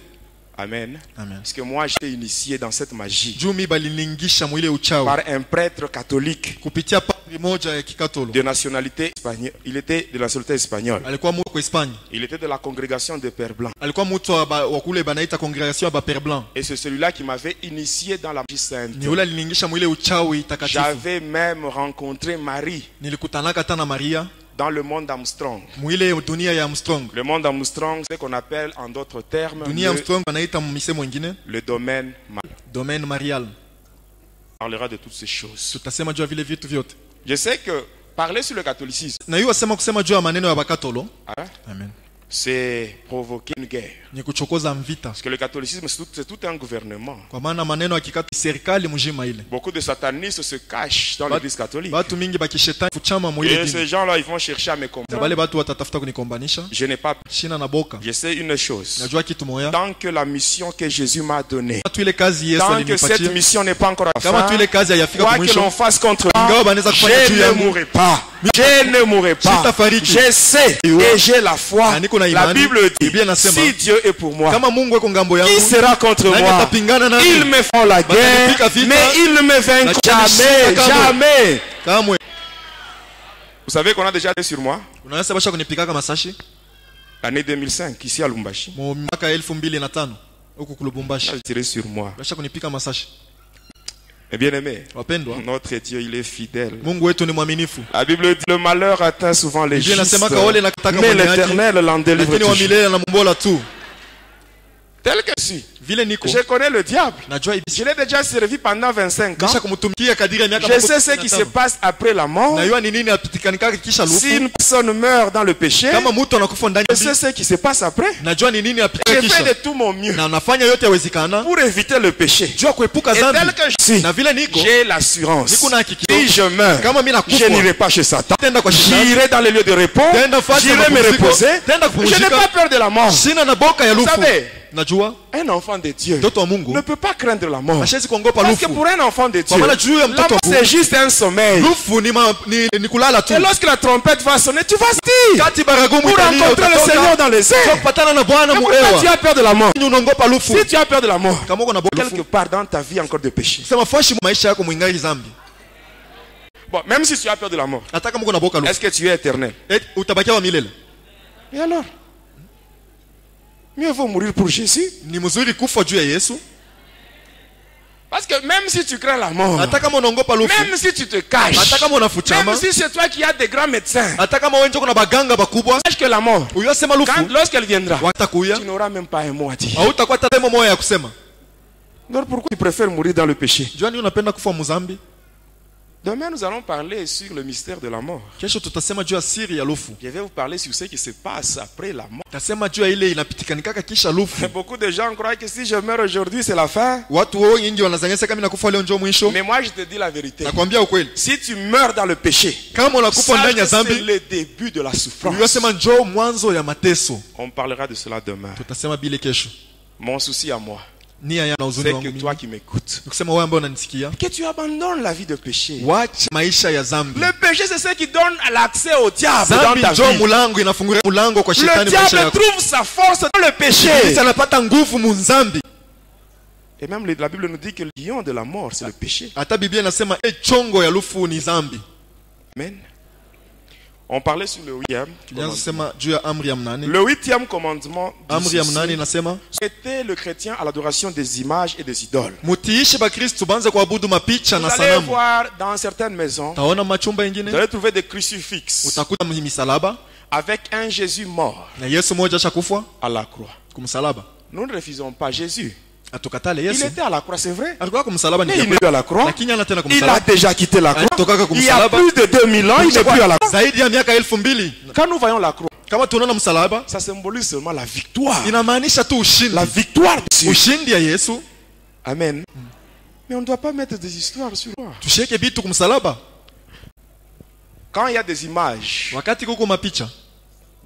Amen. Amen. Parce que moi, j'étais initié dans cette magie Juu mi baliningisha mwile uchawi par un prêtre catholique kupitia padri moja ya kikatolo. de nationalité espagnole. Il était de la nationalité espagnole. Alikuwa mtu kwa Hispania. Il était de la congrégation des Pères Blancs. Alikuwa mtu wa kule banaita congregation ya ba Père Blanc. Et c'est celui-là qui m'avait initié dans la magie sainte. Ni ule aliningisha mwile uchawi takatifu. J'avais même rencontré Marie Nilikutanaka tana Maria dans le monde Armstrong. mwile dunia ya Armstrong. Le monde Armstrong, c'est ce qu'on appelle en d'autres termes Dunia Armstrong banaita misemo mwingine le domaine marial. domaine marial. On parlera de toutes ces choses. Tutasema juu ya vile vitu vyote. Je sais que parler sur le catholicisme, Na hiyo wasema kusema juu ya maneno ya bakatolo. hein, Amen. c'est provoquer une guerre. Ni kuchokoza mvita. Parce que le catholicisme, c'est tout un gouvernement. Kwa maana maneno ya kikatolo serikali mjima ile. Beaucoup de satanistes se cachent dans l'église catholique. Watu mingi bakishetani kuchama mwile Et dini. ces gens-là, ils vont chercher à me Na comprendre. wale watu watatafuta kunikombanisha. Je n'ai pas. Shina na boka. Je sais une chose. Najua kitu moya. Tant que la mission que Jésus m'a donnée, Kama tu ile kazi Yesu tant que cette alinipatia. mission n'est pas encore à Kama tu fin, ile kazi hayafika quoi kwa que l'on mwisho. fasse contre Ingawa moi, banaweza kufanya juu je ne yangu. mourrai pas. Je ne mourrai pas. Sitafariki. Je sais et j'ai la foi. Na niko na La imani. Bible dit, Biblia inasema, si Dieu est pour moi, Kama Mungu yuko ngambo yangu, qui sera contre nani moi? atapingana nami? Ils me font la guerre, Batanipiga vita, mais ils ne me vaincront Batanipiga jamais, kamwe. jamais. Kamwe. Vous savez qu'on a déjà été sur moi Unaweza basha kunipika kama masashi l'année 2005 ici à Lumbashi. mu mwaka 2005 huku kulubumbashi. J'ai tiré sur moi. Basha kunipika masashi. Mais bien aimé, Wapendwa, notre Dieu, il est fidèle. Mungu wetu ni mwaminifu. La Bible dit le malheur atteint souvent les Biblia justes, inasema kaole na kutaka mais mwenye haki, l'Éternel l'en délivre lakini wa toujours. milele na mumbola tu. Tel que je suis. Vile niko Je connais le diable. najua Je l'ai déjà servi pendant 25 ans. kisha kumtumikia kadiri ya miaka Je sais ce qui se passe après la mort. najua ni nini apitikanika kisha Si lufu. une personne meurt dans le péché, Kama mtu anakufa ndani je sais ce qui se passe après. najua ni nini Je apitika fais kisha de tout mon mieux na nafanya yote yawezekana pour éviter le péché. jua kuepuka Et tel dhambi. que je suis, Na vile niko j'ai l'assurance. niko na hakikisho Si je meurs, kama mimi je nakufa n'irai pas chez Satan. tenda kwa shetani, J'irai dans les lieux de repos. tenda fasi ya J'irai me mapumziko, reposer. tenda Je n'ai kupumzika. pas peur de la mort. Sina na boka ya Vous lufu. savez, Najua un enfant de Dieu mtoto wa Mungu ne peut pas craindre la mort. hashezi kuogopa Parce que lufu. pour un enfant de Dieu, Kwa maana juu ya la mtoto mort wa Mungu c'est juste un sommeil. lufu ni kulala tu. Et lorsque la trompette va sonner, tu vas sortir Kati baragumu pour italia, rencontrer le utatoka, Seigneur dans les airs. kupatana na Bwana Mais mu pourquoi tu hewa. as peur de la mort? Unaogopa lufu. Si tu as peur de la mort, Kama uko na boka quelque lufu, part dans ta vie encore de péché. sema fashi maisha yako mwingali zambi. Bon, même si tu as peur de la mort, Hata kama uko na boka lufu, est-ce que tu es éternel? utabakia wa milele. Et alors? Mieux vaut mourir pour Jésus. Ni mzuri kufa juu ya Yesu. Parce que même si tu crains la mort, hata kama unaogopa lufu, même si tu te caches, hata kama unafuchama, même si c'est toi qui as des grands médecins, hata kama wewe ndio kuna baganga bakubwa, sache que la mort, uyosema lufu lorsqu'elle viendra, watakuya, tu n'auras même pas un mot à dire. hautakuwa hata neno moja ya kusema. Donc pourquoi tu préfères mourir dans le péché? Jua unapenda kufa muzambi? Demain nous allons parler sur le mystère de la mort. Kesho tutasema juu ya siri ya lufu. Je vais vous parler sur ce qui se passe après la mort. Tasema juu ya ile inapitikanikaka kisha lufu. Beaucoup de gens croient que si je meurs aujourd'hui c'est la fin. Watu wengi wanazania kama nakufa leo ndio mwisho. Mais moi je te dis la vérité. Nakwambia ukweli. Si tu meurs dans le péché, kama unakufa ndani ya dhambi, c'est le début de la souffrance. Uyosema njoo mwanzo ya mateso. On parlera de cela demain. Tutasema bile kesho. Mon souci à moi, nia ya na uzuni wangu c'est que toi qui m'écoutes, nikusema wewe ambaye unanisikia, que tu abandonnes la vie de péché. wacha maisha ya dhambi. Le péché c'est ce qui donne l'accès au diable dans Dhambi ta njoo vie. mulango, inafungua mulango kwa Le shetani maisha diable yako. trouve sa force dans le péché. Sasa anapata nguvu mu dhambi. Et même la Bible nous dit que le lion de la mort c'est le péché. Hata Biblia inasema chongo ya lufu ni dhambi. Amen. On parlait sur le 8e Tulianza sema juu ya amri ya mnane. Le 8e commandement Amri ya dit mnane ceci: inasema soumettez le chrétien à l'adoration des images et des idoles. mutiishi ba Kristo banze kuabudu mapicha Vous na allez sanamu. voir dans certaines maisons, Taona machumba vous ingine allez trouver des crucifixes utakuta misalaba avec un Jésus mort na Yesu moja ashakufa à la croix. kumsalaba. Nous ne refusons pas Jésus. Atukatale Il Yesu. était à la croix, c'est vrai. Alikuwa kumsalaba ni Mais il n'est plus à la croix. lakini ana tena Il a kumsalaba. déjà quitté la croix. Alitoka Il y a kumsalaba. plus de 2000 ans, il n'est plus à la croix. Zaidi ya miaka 2000. Quand nous voyons la croix, Kama tunaona msalaba, ça symbolise seulement la victoire. inamaanisha tu ushindi. La victoire de Dieu. Ushindi ya Yesu. Amen. Mais on ne doit pas mettre des histoires sur moi. Tusheke bitu kumsalaba. Quand il y a des images, Wakati kuko mapicha,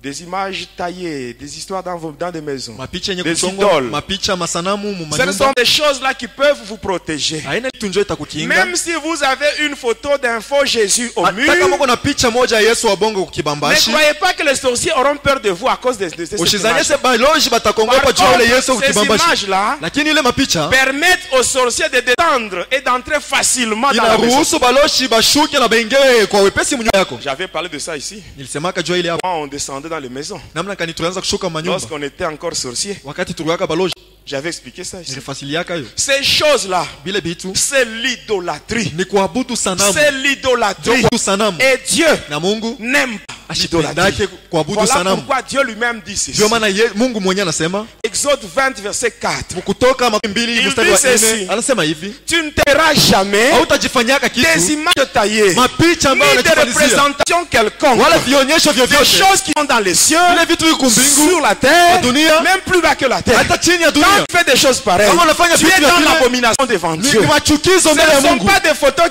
des images taillées, des histoires dans des maisons, mapicha yenye des kuchongwa, idoles, mapicha masanamu mu ce ne sont manyumba, des choses là qui peuvent vous protéger. haina kitu njoo itakukinga. Même si vous avez une photo d'un faux Jésus au mur, Hata kama kuna picha moja ya Yesu wa bongo ne kukibambashi, croyez pas que les sorciers auront peur de vous à cause de cette usizanye image. se baloji batakongopa Par juu ya ile contre, Yesu ces kukibambashi. images-là Lakini ile mapicha permettent aux sorciers de descendre et d'entrer facilement dans la maison. inaruhusu baloshi bashuke na baingie kwa wepesi mnyumba yako. J'avais parlé de ça ici. Nilisemaka juu ya ile hapo. Quand on descendait dans les maisons, Namna kani tulianza kushuka manyumba. lorsqu'on était encore sorcier, Wakati tuliwaka baloji, j'avais expliqué ça ici. nilifasiliaka hiyo. Ces choses-là, Bile bitu c'est l'idolâtrie. ni kuabudu sanamu. C'est l'idolâtrie. Kuabudu sanamu. Et Dieu Na Mungu n'aime pas l'idolâtrie. ashipendake kuabudu Voilà sanamu. pourquoi Dieu lui-même dit ceci. Ndio maana Mungu mwenyewe anasema Exode 20 verset 4. Kutoka 2 Il mstari dit wa ceci: 4 anasema hivi, Tu ne t'aimeras jamais hautajifanyaka des kitu images taillées, mapicha ambayo ni des unajifanyizia représentations quelconques, wala vionyesho des vyovyote choses qui sont dans les cieux, vile vitu viko mbingu sur la terre, la dunia, même plus bas que la terre. hata chini ya Quand dunia. tu fais des choses pareilles, Kama unafanya tu vitu es vya dans vile, l'abomination devant ni Dieu. machukizo Ce mbele ya ne sont Mungu. pas des photos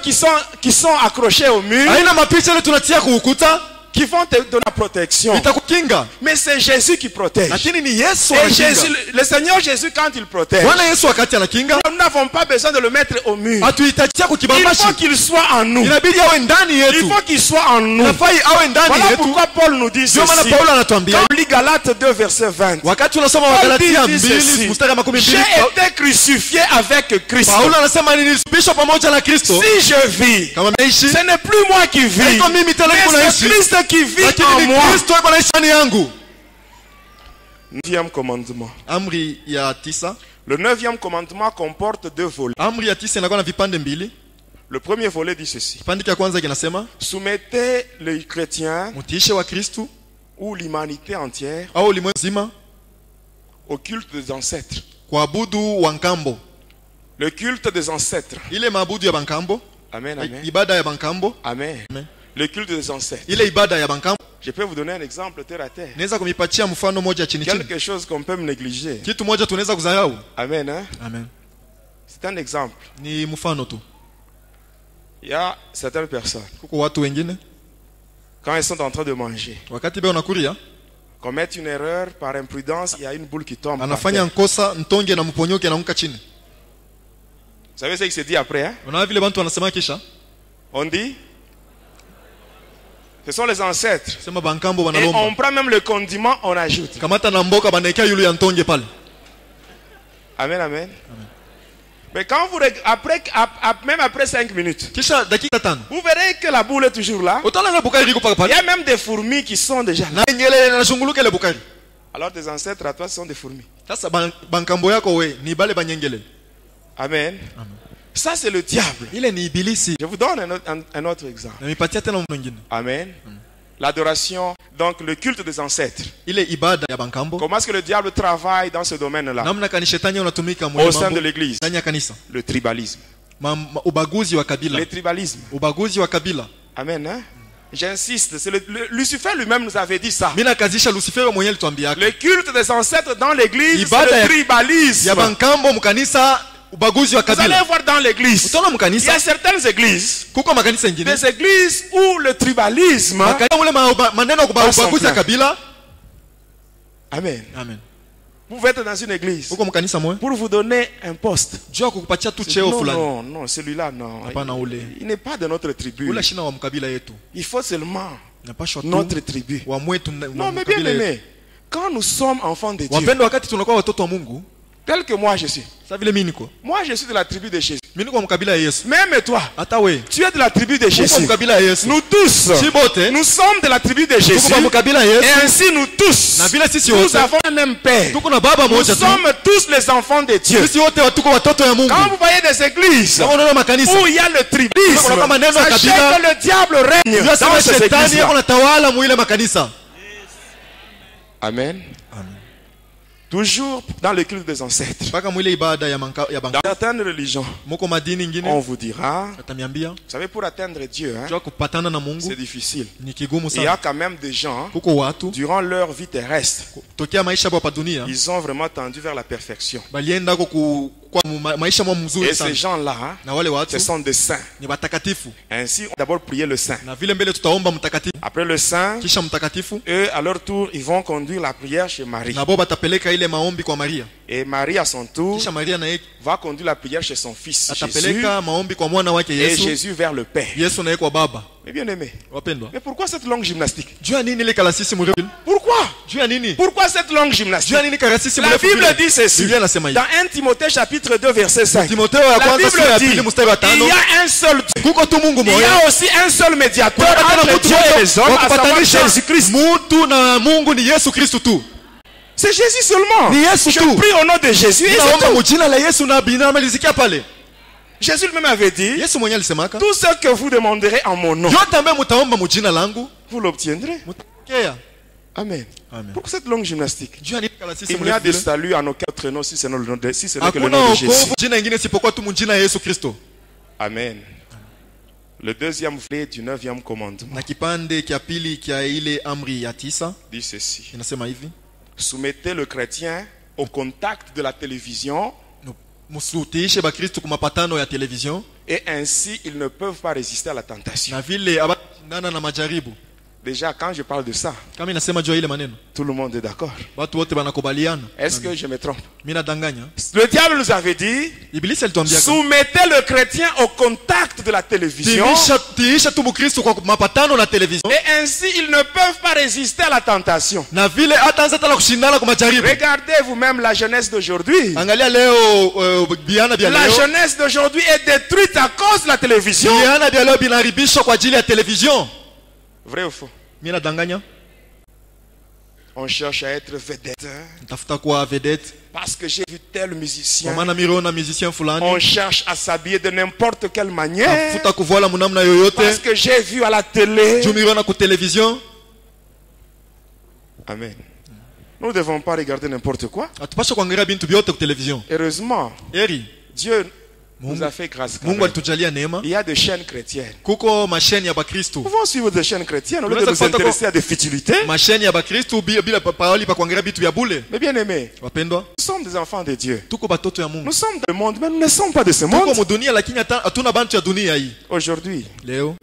qui sont accrochées au mur, Haina mapicha ile tunatia kuukuta qui vont te donner la protection. itakukinga, Mais c'est Jésus qui protège. lakini ni Yesu Et Jésus, anakinga. le Seigneur Jésus, quand il protège, Bwana Yesu wakati anakinga, nous n'avons pas besoin de le mettre au mur. hatuhitaji Il kukibambashi, faut qu'il soit en nous. inabidi awe ndani Il yetu, faut qu'il soit en nous. inafai awe ndani Voilà yetu. pourquoi Paul nous dit Ndio maana ceci. Paulo anatuambia, Quand on lit Galates 2 verset 20, wakati unasoma Paul Wagalatia dit 2 ceci: mstari wa 12, j'ai été crucifié avec Christ. Paulo anasema nilisubishwa pamoja na Kristo. Si je vis, Kama naishi ce n'est plus moi qui vis, haiko mimi tena niko mais naishi, c'est Christ qui vit lakini en ni moi. Kristo yuko naishi ndani yangu. 9e commandement. Amri ya 9, Le 9e commandement comporte 2 volets. amri ya 9 inakuwa na vipande mbili. Le premier volet dit ceci: Kipande cha kwanza kinasema soumettez les chrétiens mutiishe wa Kristo ou l'humanité entière au ulimwengu mzima au culte des ancêtres. kuabudu wa nkambo, Le culte des ancêtres. ile maabudu ya bankambo, Amen, amen. ibada ya bankambo, Amen. Amen. Le culte des ancêtres. ile ibada ya bankambo. Je peux vous donner un exemple terre à terre. Naweza kumipatia mfano moja chini chini, Quelque chose qu'on peut me négliger. kitu moja tunaweza kudharau. Amen. Hein? Amen, C'est un exemple. ni mfano tu. Il y a certaines personnes, Kuko watu wengine quand elles sont en train de manger, wakati beo nakuria commettent une erreur par imprudence, il y a une boule qui tombe. par anafanya terre. nkosa ntonge na mponyoke naanguka chini. Vous savez ce qui se dit après? Hein? Unaona vile bantu wanasema kisha On dit, ce sont les ancêtres. sema bankambo Et banalomba on prend même le condiment, on ajoute. kamata na mboka banaekea yulu ya ntonge pale. Amen, amen. Mais quand vous même après 5 minutes, Kisha dakika 5 vous verrez que la boule est toujours là. utaona ile bukari liko pale Il y pale a même des fourmis qui sont déjà là. na ngele na shunguluka ile bukari. Alors tes ancêtres à toi ce sont des fourmis. Sasa bankambo yako we ni bale banyengele. Amen. Ça, c'est le diable. Ile ni ibilisi. Je vous donne un autre exemple. Na mipatia tena mwingine. Amen. L'adoration, donc le culte des ancêtres. Ile ibada ya bankambo. Comment est-ce que le diable travaille dans ce domaine-là? Namna kani shetani unatumika Au sein de l'église. ndani ya kanisa. Le tribalisme. Ubaguzi wa kabila. Le tribalisme. Ubaguzi wa kabila. Amen. Hein? J'insiste, c'est Lucifer lui-même nous avait dit ça. Mina kazisha Lucifer mwenyewe alituambiaka. Le culte des ancêtres dans l'église, Ibada c'est le tribalisme. Ya bankambo mkanisa ubaguzi wa Vous allez kabila. voir dans l'église. Utaona Il y mkanisa a certaines églises, kuko makanisa ingine. des églises où le tribalisme. Makanisa ule maneno ubaguzi ya kabila. Amen. Amen. Vous pouvez être dans une église Kuko mkanisa moyo. pour vous donner un poste. Jua kukupatia tu cheo Non, fulani. non, non, celui-là, non. Hapana ule. Il n'est pas de notre tribu. Ule shina wa mkabila yetu. Il faut seulement Napashwa tu notre tribu. wa mwetu Non, mais bien aimé, quand nous sommes enfants de Dieu, wapendwa, wakati tunakuwa watoto wa Mungu, tel que moi je suis. sasa vile mimi niko. Moi je suis de la tribu de Jésus. Mimi niko mkabila ya Yesu. Même toi, Hata we. tu es de la tribu de Uko Jésus. mkabila ya Yesu. Nous tous, Chibote. nous sommes de la tribu de Jésus. Tuko mkabila ya Et Yesu. ainsi nous tous, Na vile sisi nous wote avons un même père. tuko na baba Nous moja tu. sommes tous les enfants de Dieu. Sisi wote tuko watoto ya Mungu. Quand vous voyez des églises Kama unaona makanisa où il y a le tribalisme, Kuna maneno ya sachez kabila. que le diable règne Unajua dans ces shetani églises. yako natawala muile makanisa. Amen. Amen. Toujours dans le culte des ancêtres. Mpaka muile ibada ya Dans certaines religions, Muko madini on ingine vous dira, atamiambia vous savez, pour atteindre Dieu, hein, jua kupatana na c'est Mungu difficile. ni kigumu Il y a sana. quand même des gens, Kuko watu durant leur vie terrestre, tokea maisha hapa dunia ils ont vraiment tendu vers la perfection. balienda kwa maisha mwa mzuri Et ces sana. gens-là, Na wale watu ce sont des saints. ni watakatifu. Ainsi, on va d'abord prier le saint. Na vile mbele tutaomba mtakatifu. Après le saint, Kisha mtakatifu eux, à leur tour, ils vont conduire la prière chez Marie. na bo batapeleka ile maombi kwa Maria. Et Marie, à son tour, Kisha Maria naye va conduire la prière chez son fils Jésus atapeleka maombi kwa mwana wake et Yesu. Jésus vers le Père. Yesu naye kwa baba. Mais bien aimé, Wapendwa. mais pourquoi cette longue gymnastique? Juu ya nini ile kalasisi mrefu? Pourquoi? Juu ya nini? Pourquoi cette longue Juu gymnastique? ya nini kalasisi La mrefu? Bible vile? dit ceci. Biblia inasema hivi. Dans 1 Timothée chapitre 2 verset 5. Timotheo ya La kwanza sura Bible ya dit, pili mstari wa il 5. y a un seul Dieu. Kuko tu Mungu Il y mmoja. a aussi un seul médiateur Kuna entre mtu Dieu et mmoja les hommes, wa à savoir kupatanisha Jésus-Christ. mtu na Mungu ni Yesu Kristo tu. C'est Jésus seulement. Ni Yesu Je tu. prie au nom de Jésus et c'est Naomba tout. mjina la Yesu na binamalizikia pale. Jésus lui-même avait dit, Yesu mwenyewe alisemaka, tout ce que vous demanderez en mon nom, yote ambaye mtaomba mjina langu vous l'obtiendrez. mtapokea. Amen. Amen. Pourquoi cette longue gymnastique? Juu ya nini kalasisi Il n'y a mrefu de vile? salut en aucun autre nom si ce n'est que le Hakuna nom de Jésus. wokovu jina ingine isipokuwa tu mjina ya Yesu Kristo. Amen. Le deuxième volet du 9e commandement Na kipande kia pili kia ile amri ya 9 dit ceci. inasema hivi: Soumettez le chrétien au contact de la télévision msutiishe bakristo kwa mapatano ya television, et ainsi ils ne peuvent pas résister à la tentation. na vile abashindana na majaribu. Déjà, quand je parle de ça, Kama inasema juu ya ile maneno, tout le monde est d'accord. watu wote wanakubaliana. Est-ce que je me trompe? Mimi nadanganya? Le diable nous avait dit, Ibilisi alituambia soumettez le chrétien au contact de la télévision tiisha tu Mkristo kwa mapatano na television, et ainsi ils ne peuvent pas résister à la tentation. na vile hataanza tena kushindana kwa majaribu. Regardez vous-même la jeunesse d'aujourd'hui. Angalia leo biana bia La leo. jeunesse d'aujourd'hui est détruite à cause de la télévision. Biana bia leo binaribishwa kwa ajili ya television. Vrai ou faux? Mimi nadanganya? On cherche à être vedette. Nitafuta kuwa vedette. Parce que j'ai vu tel Kwa musicien. maana miriona musicien On fulani. cherche à s'habiller de n'importe quelle manière. Tafuta kuvala munamna Parce yoyote. que j'ai vu à la télé. Juu miriona ku television. Amen. Nous ne devons pas regarder n'importe quoi. Atupasha kuangalia bintu vyote ku television. Heureusement, Eri, Dieu nous a fait grâce. quand Mungu même. alitujalia neema. Il y a des chaînes chrétiennes. Kuko masheni ya Bakristo. Nous pouvons suivre des chaînes chrétiennes au lieu de Unaweza nous kupata intéresser à des futilités. Masheni ya Bakristo bila pahali pa kuangalia vitu vya bule. Mais bien aimés, Wapendwa, nous sommes des enfants de Dieu. tuko batoto ya Mungu. Nous sommes dans le monde, mais nous ne sommes pas de ce Tuko monde. mu dunia lakini hatuna bantu ya dunia hii. Aujourd'hui, Leo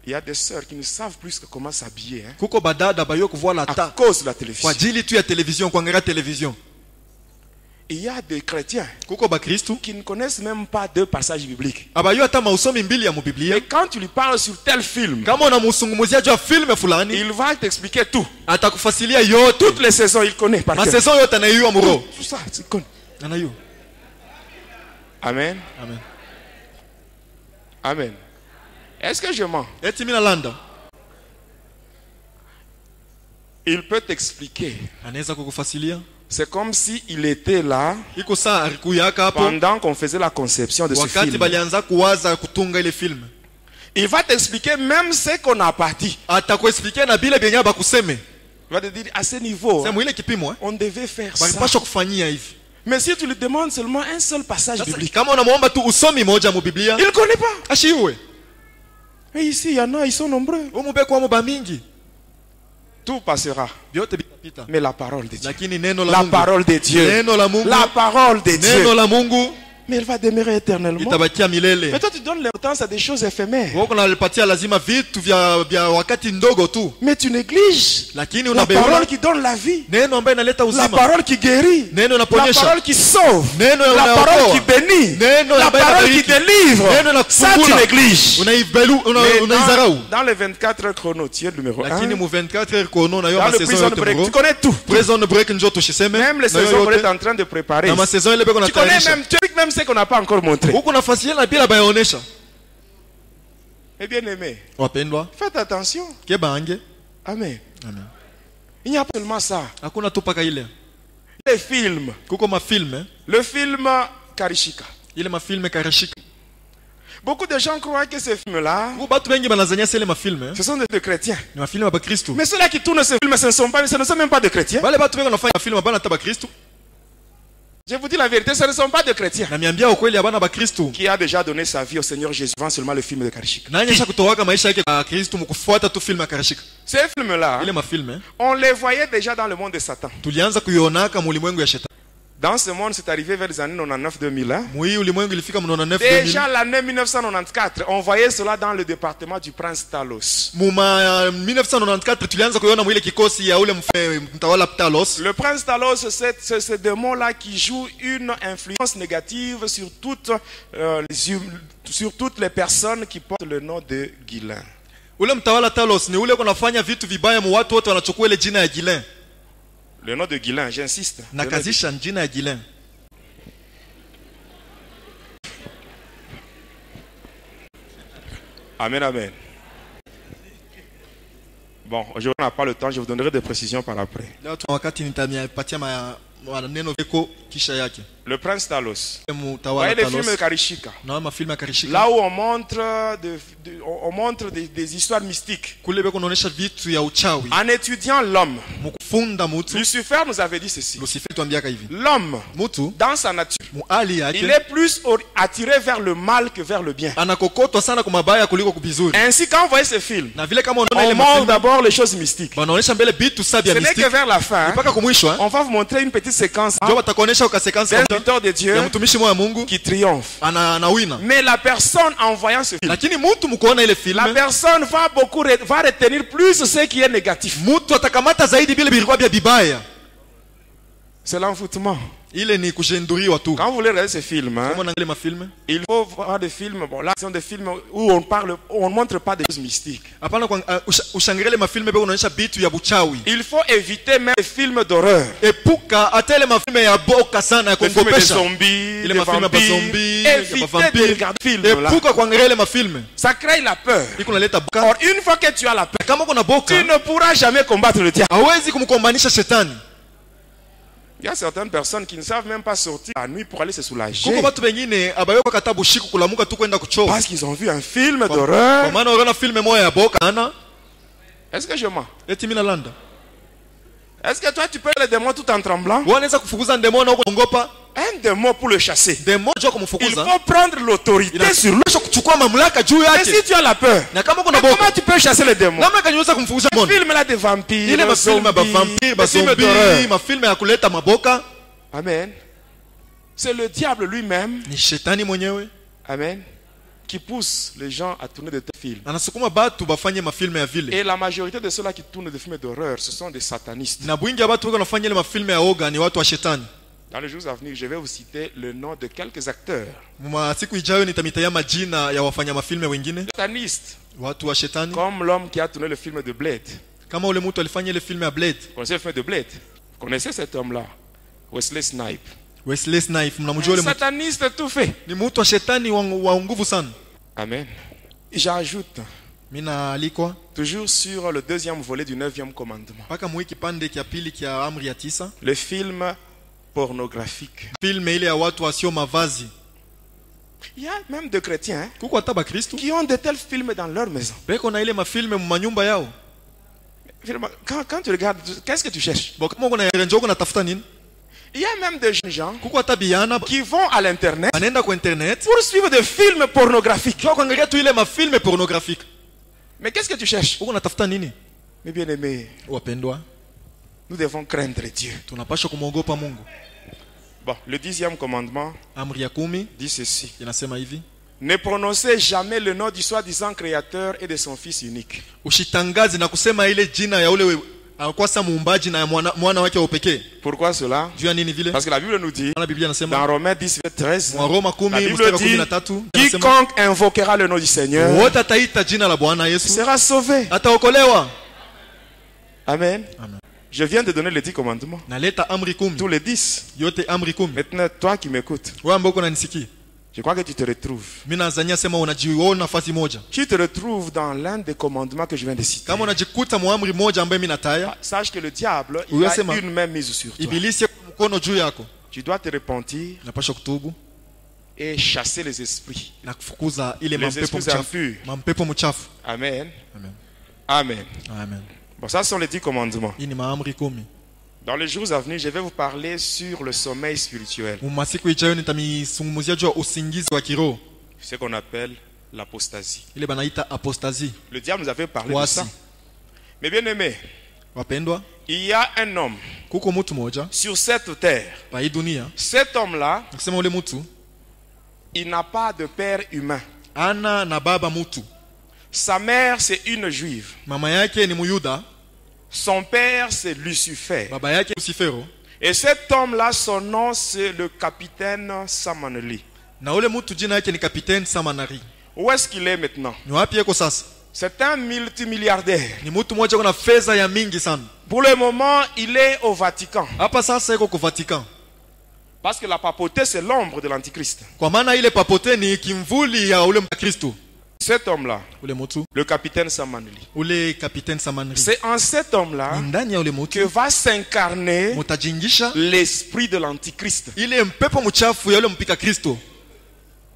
il y a des sœurs qui ne savent plus comment s'habiller, hein, kuko badada bayo kuvola à ta cause de la kwa télévision. ajili tu ya television, kuangalia television. Il y a des chrétiens Kuko Bakristo qui ne connaissent même pas deux passages bibliques. abayo hata mausomi mbili ya mubiblia. Et quand tu lui parles sur tel film, Kama unamsungumzia juu ya filme fulani, il va t'expliquer tout. atakufasilia yote. Toutes les saisons, il connaît par cœur. Masaison yote anayua muro. Tout ça, il connaît. Anayua. Amen. Amen. Amen. Est-ce que je mens? Eti mina landa. Il peut t'expliquer Anaweza kukufasilia C'est comme s'il était là iko saa alikuyaka hapo pendant qu'on faisait la conception de ce wakati film. balianza kuwaza kutunga ile film. Il va t'expliquer même ce qu'on n'a pas dit. Atakuexpliquer na bile byenye bakuseme. Il va te dire à ce niveau, Sema ile kipimo on devait faire ça. balipasha kufanyia hivi. Mais si tu lui demandes seulement un seul passage Sasa, biblique, kama unamuomba tu usomi moja mu Biblia, il ne connaît pas. ashiwe. Et ici, il y en a, ils sont nombreux. Umubeko mu bamingi. Tout passera. Vyote bitapita. Mais la parole de Dieu. Lakini neno la La Mungu. parole de Dieu. Neno la Mungu. La parole de Neno Dieu. la Mungu Mais elle va demeurer éternellement. itabakia milele. Mais toi, tu donnes l'importance à des choses éphémères. Wako nalipatia lazima vitu vya wakati ndogo tu. Mais tu négliges Lakini la unabeula parole qui donne la vie. neno ambayo inaleta La uzima. parole qui guérit. Neno La inaponyesha. parole qui sauve. Neno La unaokoa. parole qui bénit. Neno La ambayo parole qui inabariki. délivre. Neno la Ça, tu kufungula. négliges. Unaibelu Mais unaizarau. dans les 24 heures chrono, tu es le numéro 1. Lakini mu 24 heures kono na yo Dans ma le saison prison yote break, bro. tu connais tout. Prison break njo tushiseme. Même les Na yo saisons qu'on yote. est en train de préparer. Na ma saison ile beko na Tu connais tayarisha. même, tu sais même ce qu'on n'a pas encore montré. Huko nafasi na bila bayaonesha. Eh bien aimé, Wapendwa, faites attention. kebange. Amen. Amen. Il n'y a pas seulement ça. Hakuna tu paka ile. Les films. Kuko mafilme, Le film Karishika. ile mafilme karashika. Beaucoup de gens croient que ces films-là, Kuko batu wengi banazania sele mafilme, ce sont des chrétiens. ni mafilme ba Kristo. Mais ceux-là qui tournent ces films, ce ne sont même pas des chrétiens. Bale batu wengi wanafanya mafilme bana ta ba Kristo. Je vous dis la vérité, ce ne sont pas des chrétiens. Na miambia ukweli abana ba Kristo. Qui a déjà donné sa vie au Seigneur Jésus avant seulement le film de Karishika. Na anyesha kutowaka maisha yake kwa Kristo mkufuata tu filme ya karashika. Ces films-là, Ile mafilme on les voyait déjà dans le monde de Satan. tulianza kuionaka mu ulimwengu ya shetani. Dans ce monde, c'est arrivé vers les années 99-2000. Mu hii ulimwengu ilifika mu 99 Déjà 2000. l'année 1994, on voyait cela dans le département du prince Talos. Mu 1994 tulianza kuiona mu ile kikosi ya ule mtawala Ptalos. Le prince Talos, c'est ce démon-là qui joue une influence négative sur toutes les personnes qui portent le nom de Guilain. Ule mtawala Talos ni ule kunafanya vitu vibaya mu watu wote wanachukua ile jina ya Gilen. Le nom de Guilain, j'insiste. Nakazisha jina ya Gilen. Amen, amen. Bon, aujourd'hui on n'a pas le temps, je vous donnerai des précisions par après. Leo tuna wakati nitamiapatia maneno yako kisha yake. Le prince Talos. Vous Mtawala voyez les films de Talos. Karishika. Na mafilme ya karishika. Là où on montre des histoires mystiques. Kule beko naonesha vitu ya uchawi. En étudiant l'homme, Mukufunda mutu. Lucifer nous avait dit ceci. Lucifer tuambiaka hivi. L'homme, Mutu dans sa nature, mu hali il yake est plus attiré vers le mal que vers le bien. anakokotwa sana kwa mabaya kuliko kubizuri. Ainsi, quand vous voyez ce film, Na vile kama unaona on ile montre mafilme d'abord les choses mystiques. banaonesha mbele vitu sabi Ce ya n'est que mistiki. vers la fin, Mpaka kumwisho on va vous montrer une petite séquence ndio watakuonesha ukasekansi d'un serviteur de Dieu ya mtumishi mwa Mungu qui triomphe. anawina. Mais la personne en voyant ce film, Lakini mtu mkuona ile la filme, personne va retenir plus ce qui est négatif. mtu atakamata zaidi vile vilikuwa vya bibaya. C'est l'envoûtement. Ile ni kujenduriwa tu. Quand vous voulez regarder ce film, hein, Kama unaangalia mafilme, il faut voir des films. Bon, là, ce sont des films où on ne montre pas des choses mystiques. hapana ushangilie mafilme beko unaonyesha vitu ya buchawi. Il faut éviter même les films d'horreur. Epuka hata ile mafilme ya boka sana ya Les films de kuogopesha. zombies, Ile de mafilme ya vampires. bazombi, ya Évitez de vampire. regarder ces films-là. Epuka kuangalia ile mafilme. Ça crée la peur. Iko naleta boka. Or, une fois que tu as la peur, Kama uko na boka, tu ne pourras jamais combattre le diable. hawezi kumkombanisha shetani. Il y a certaines personnes qui ne savent même pas sortir la nuit pour aller se soulager. Kuko watu wengine abayoko katabu shiku kulamuka tu kwenda kuchoma. Parce qu'ils ont vu un film Kwa d'horreur. maana unaona filme moja ya boka ana Est-ce que je mens? eti mina landa. Est-ce que toi tu peux les démons tout en tremblant? Wanaweza kufukuza ndemona huko ngopa. Un démon pour le chasser. Demo jo Il kumfukuza. faut prendre l'autorité sur lui. Inapaswa kuchukua mamlaka juu Et yake. si tu as la peur, Na kama uko na mais boka, comment tu peux chasser les démons? namna kanyuza kumfukuza Les mbona? films là des vampires, Ile mafilme ya vampire, des films bazombi, d'horreur. mafilme ya kuleta maboka Amen. C'est le diable lui-même, ni shetani mwenyewe. amen, qui pousse les gens à tourner de tels films. Anasukuma batu bafanye mafilme ya vile. Et la majorité de ceux-là qui tournent des films d'horreur, ce sont des satanistes. Na bwingi ya batu wako nafanya ile mafilme ya oga ni watu wa shetani. Dans les jours à venir, je vais vous citer le nom de quelques acteurs. Mwa siku ijayo nitamitaia majina ya wafanya mafilme wengine. Satanistes, Watu wa shetani. comme l'homme qui a tourné le film de Blade. Kama ule mtu alifanya ile filme ya Blade. Vous connaissez le film de Blade? Vous connaissez cet homme-là? Wesley Snipes. Wesley Snipes, mnamjua Un ule mtu. sataniste tout fait. Ni mtu wa shetani wa nguvu sana. Amen. J'ajoute Mina alikwa toujours sur le deuxième volet du 9e commandement. paka mwi kipande kia pili kia amri ya 9, Le film pornographique. filme ile ya watu wasio mavazi. Il y a même des chrétiens hein, Kuko hata bakristo qui ont de tels films dans leur maison. beko na ile mafilme mu manyumba yao. Quand tu regardes, qu'est-ce que tu cherches? Bo kama uko na renjo uko natafuta nini? Il y a même des jeunes gens Kuko hata biana qui vont à l'internet anaenda kwa internet pour suivre des films pornographiques. kwa kuangalia tu ile mafilme pornographique. Mais qu'est-ce que tu cherches? Uko natafuta nini? Mes bien-aimés, Wapendwa, nous devons craindre Dieu. tunapaswa kumwogopa Mungu. Bon, le 10e commandement Amri ya 10 dit ceci. inasema hivi: Ne prononcez jamais le nom du soi-disant créateur et de son fils unique. ushitangazi na kusema ile jina ya ule akwasa muumbaji na ya mwana wake wa pekee. Pourquoi cela? Juu ya nini vile? Parce que la Bible nous dit, Maana Biblia dans inasema Romains 10, verset 13, mwa Roma la 10 Bible mstari wa dit, 13 inasema quiconque invoquera le nom du Seigneur wote ataita jina la Bwana Yesu sera sauvé. ataokolewa. Amen. Amen. Je viens de donner les 10 commandements. Naleta amri 10, Tous les 10. yote amri 10. Maintenant, toi qui m'écoutes, Wewe ambao uko unanisikia, je crois que tu te retrouves. mimi nazania sema unajiona nafasi moja. Tu te retrouves dans l'un des commandements que je viens de citer. Kama unajikuta mu amri moja ambaye mimi nataya, Sache que le diable, il Huyo a sema, une main mise sur toi. ibilisi yako mkono juu yako. Tu dois te repentir Napaswa kutubu et chasser les esprits. na kufukuza ile Les mampepo esprits mchafu. impurs. Mampepo mchafu. Amen. Amen. Amen. Amen. Bon, ça sont les 10 commandements. Hii ni maamri 10. Dans les jours à venir, je vais vous parler sur le sommeil spirituel. Masiku ijayo nitamizungumzia juu ya usingizi wa kiroho. Ce qu'on appelle l'apostasie. Ile banaita apostasie. Le diable nous avait parlé de Wasi. ça. Mais bien aimé, Wapendwa, il y a un homme kuko mtu moja sur cette terre. pa hii dunia, Cet homme-là, nikisema ule mtu il n'a pas de père humain. ana na baba mtu. Sa mère, c'est une juive. Mama yake ni Muyuda, Son père, c'est Lucifer. baba yake Lucifero, Et cet homme-là, son nom, c'est le capitaine Samaneli. na ule mtu jina yake ni Kapiteni Samanari. Où est-ce qu'il est maintenant? Ni wapi yeko sasa? C'est un multimilliardaire. Ni mtu mmoja kuna fedha ya mingi sana. Pour le moment, il est au Vatican. Hapa sasa yeko kwa Vatican. Parce que la papauté, c'est l'ombre de l'Antichrist. Kwa maana ile papote ni kimvuli ya ule Mkristo. Cet homme-là, Ule mtu, le capitaine Samaneli, ule Kapiteni Samanari. c'est en cet homme-là Ni ndani ya ule que mtu va s'incarner mutajingisha l'esprit de l'Antichrist. ile mpepo mchafu ya ule mpika Kristo.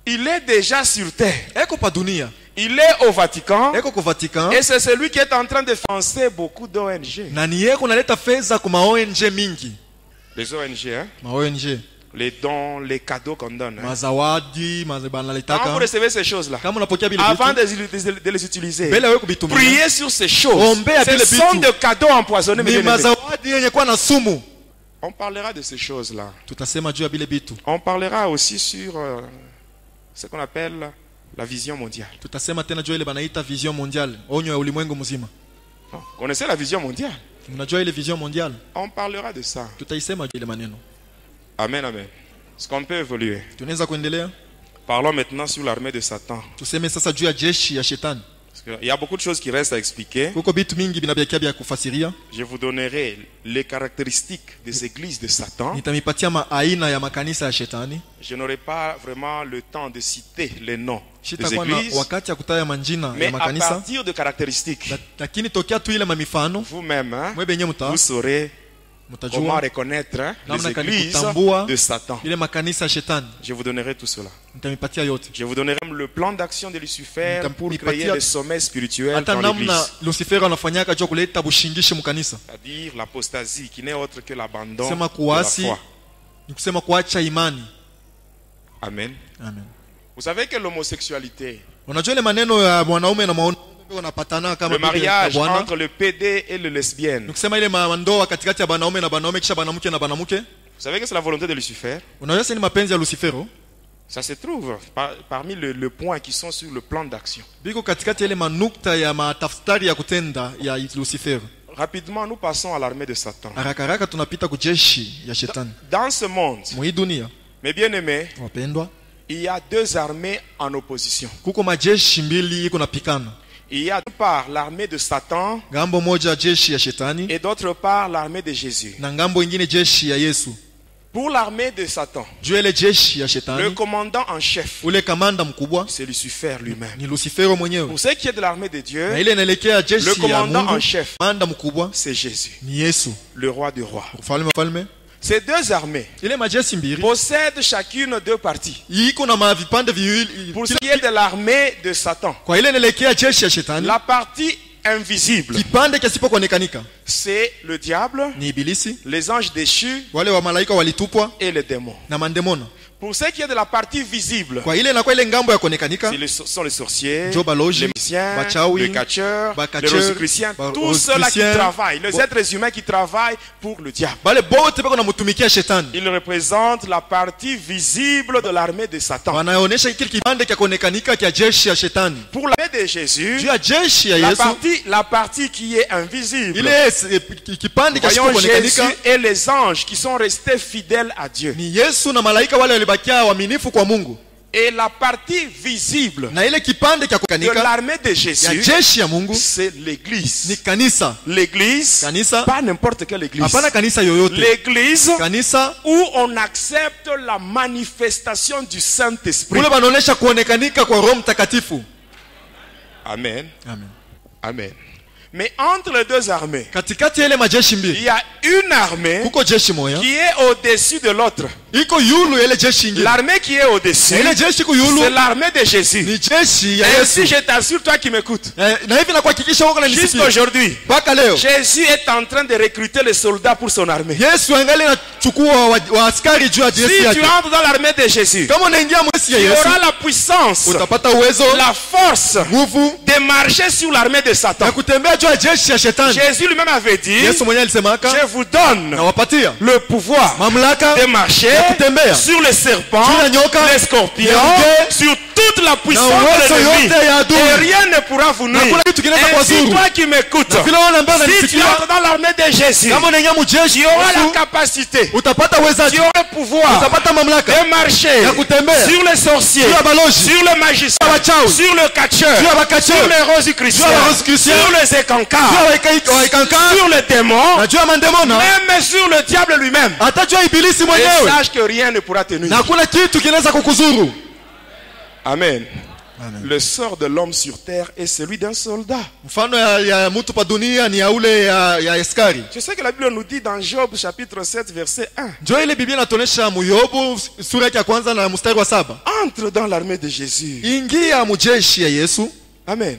Il est déjà sur terre. Eko pa dunia, Il est au Vatican. eko kwa Vatican, Et c'est celui qui est en train de financer beaucoup d'ONG. na ni yeko naleta fedha kwa ONG mingi. Les ONG, hein? ONG, Les dons, les cadeaux qu'on donne. Hein? mazawadi, Quand banalitaka. vous recevez ces choses-là, Kama unapokea bile avant vitu, de les utiliser, mbele wewe kubitumia, priez sur ces choses. Ombea Ce vile sont vitu. des cadeaux empoisonnés. mes ni bien-aimés. mazawadi yenye kuwa na sumu. On parlera de ces choses-là. Tutasema juu ya bile bitu. On parlera aussi sur ce qu'on appelle la vision mondiale. Tutasema tena juu ile banaita vision mondiale, onyo ya ulimwengu mzima. Vous connaissez la vision mondiale? Mnajua ile vision mondiale? On parlera de ça. Tutaisema juu ile maneno. Amen, amen. Est-ce qu'on peut évoluer? Tunaweza kuendelea? Parlons maintenant sur l'armée de Satan. Tuseme sasa juu ya jeshi ya shetani. Parce qu'il y a beaucoup de choses qui restent à expliquer. Kuko bitu mingi binabakia bya kufasiria. Je vous donnerai les caractéristiques des églises de Satan. Nitamipatia aina ya makanisa ya shetani. Je n'aurai pas vraiment le temps de citer les noms des Sitakuwa na églises. wakati ya kutaya manjina Mais ya à makanisa. partir de caractéristiques, Lakini tokea tu ile mamifano, vous-même, hein, mwe benye vous saurez comment mtajua reconnaître hein, les namna kani églises kutambua de Satan. ile makanisa ya shetani. Je vous donnerai tout cela. Nitamipatia yote. Je vous donnerai même le plan d'action de Lucifer pour Nipatia- créer le sommeil spirituel Hata dans namna l'église. Lucifer anafanyaka juu kuleta bushingishi mkanisa. C'est-à-dire l'apostasie qui n'est autre que l'abandon Sema de la kuasi foi. ni kusema kuacha imani. Amen. Amen. Vous savez que l'homosexualité, Unajua ile maneno ya mwanaume na mwanaume wanapatana kama le bibi na mariage bwana. entre le PD et le lesbienne, Ni kusema ile mandoa katikati ya banaume na banaume kisha banamke na banamke. vous savez que c'est la volonté de Lucifer. Unajua sasa ni mapenzi ya Lucifero. Ça se trouve parmi le points qui sont sur le plan d'action. Biko katikati ya ile manukta ya matafutari ya kutenda ya Lucifero. Rapidement, nous passons à l'armée de Satan. Haraka haraka tunapita kujeshi ya shetani. Dans ce monde, Mwi dunia, mes bien-aimés, wapendwa, il y a deux armées en opposition. kuko majeshi mbili iko napikana. Il y a d'une part l'armée de Satan Ngambo moja jeshi ya shetani et d'autre part l'armée de Jésus. na ngambo ingine jeshi ya Yesu. Pour l'armée de Satan, juu ya ile jeshi ya le shetani, commandant en chef, ule kamanda mkubwa c'est Lucifer lui-même. ni Lucifero mwenyewe. Pour ce qui est de l'armée de Dieu, Na ile inaelekea le jeshi ya commandant en Mungu, chef, kamanda mkubwa c'est Jésus, ni Yesu, le roi des rois. mfalme. Ces deux armées Ile majeshi mbili possèdent chacune deux parties. iko na mavipande viwili. Pour ce qui est de l'armée de Satan, Kwa ile inaelekea jeshi ya shetani, la partie invisible, kipande kisipokuonekanika c'est le diable, ni ibilisi, les anges déchus wale wa malaika walitupwa et les démons. na mandemona. Pour ce qui est de la partie visible, Kwa ile inakuwa ile ngambo ya kuonekanika, ce sont les sorciers, Njo baloji, les magiciens, bachawi, les catcheurs, bakacheur, les rosicruciens, tous ceux-là qui rosicruciens, travaillent, les êtres humains qui travaillent pour le diable. bale bote beko namutumikia shetani, Ils représentent la partie visible de l'armée de Satan. wanaonesha kile kipande cha kuonekanika cha jeshi ya shetani. Pour l'armée de Jésus, Juu ya jeshi ya la Yesu, partie qui est invisible, ile kipande cha voyons Jésus kuonekanika et les anges qui sont restés fidèles à Dieu. ni Yesu na malaika wale walibakia waaminifu kwa Mungu. Et la partie visible Na ile kipande cha de kuonekanika l'armée de ya Jésus, jeshi ya Mungu c'est l'église. ni kanisa. L'église, Kanisa, pas n'importe quelle église. hapana kanisa yoyote. L'église Kanisa où on accepte la manifestation du Saint-Esprit. kule banaonesha kuonekanika kwa Roho Mtakatifu. Amen. Amen. Amen. Mais entre les deux armées, Katikati ya ile majeshi il mbili y a une armée kuko jeshi moya qui est au-dessus de l'autre. iko yulu ya ile jeshi ingine. L'armée qui est au-dessus, Na ile jeshi iko yulu c'est l'armée de Jésus. ni jeshi ya Ainsi, Yesu. je t'assure, toi qui m'écoutes, Na hivi na kuhakikisha wako nanisikia. jusqu'aujourd'hui, Mpaka leo Jésus est en train de recruter les soldats pour son armée. Yesu angali anachukua wa askari juu ya Si jeshi tu yake. entres dans l'armée de Jésus, Kama unaingia mwezi ya tu Yesu, auras la puissance, utapata uwezo, la force nguvu de marcher sur l'armée de Satan. na kutembea juu ya jeshi ya shetani. Jésus lui-même avait dit, Yesu mwenyewe alisemaka, je vous donne nawapatia le pouvoir mamlaka de marcher ya kutembea sur les serpents, juu ya nyoka, les scorpions, nyeupe, sur toute la puissance na uwezo de l'ennemi. yote ya adui. Et rien ne pourra vous nuire. Hakuna kitu kinaweza Et si kuwadhuru. toi qui m'écoutes, Na vile wale ambao si tu wananisikia, entres dans l'armée de Jésus, kama unaingia mjeshi tu auras la Yesu, capacité, utapata tu uwezaji, auras le pouvoir utapata mamlaka de marcher ya kutembea sur les sorciers, juu ya balozi, sur le magicien, juu ya wachawi, sur le catcheur, juu ya bakacheur, sur les juu ya rosicruciens, rosicruciens, sur les juu ya écancars, waikankara, sur les démons, na juu ya mandemona, même sur le diable lui-même. hata juu ya ibilisi Et mwenyewe. sache que rien ne pourra te nuire. Na hakuna kitu kinaweza kukuzuru. Amen. Amen. Le sort de l'homme sur terre est celui d'un soldat. Mfano ya mtu pa dunia ni ya ule ya askari. Je sais que la Bible nous dit dans Job chapitre 7 verset 1. Ndio ile Biblia inatuonesha Muyobu sura yake ya kwanza na mstari wa 7. Entre dans l'armée de Jésus. Ingia mujeshi ya Yesu. Amen.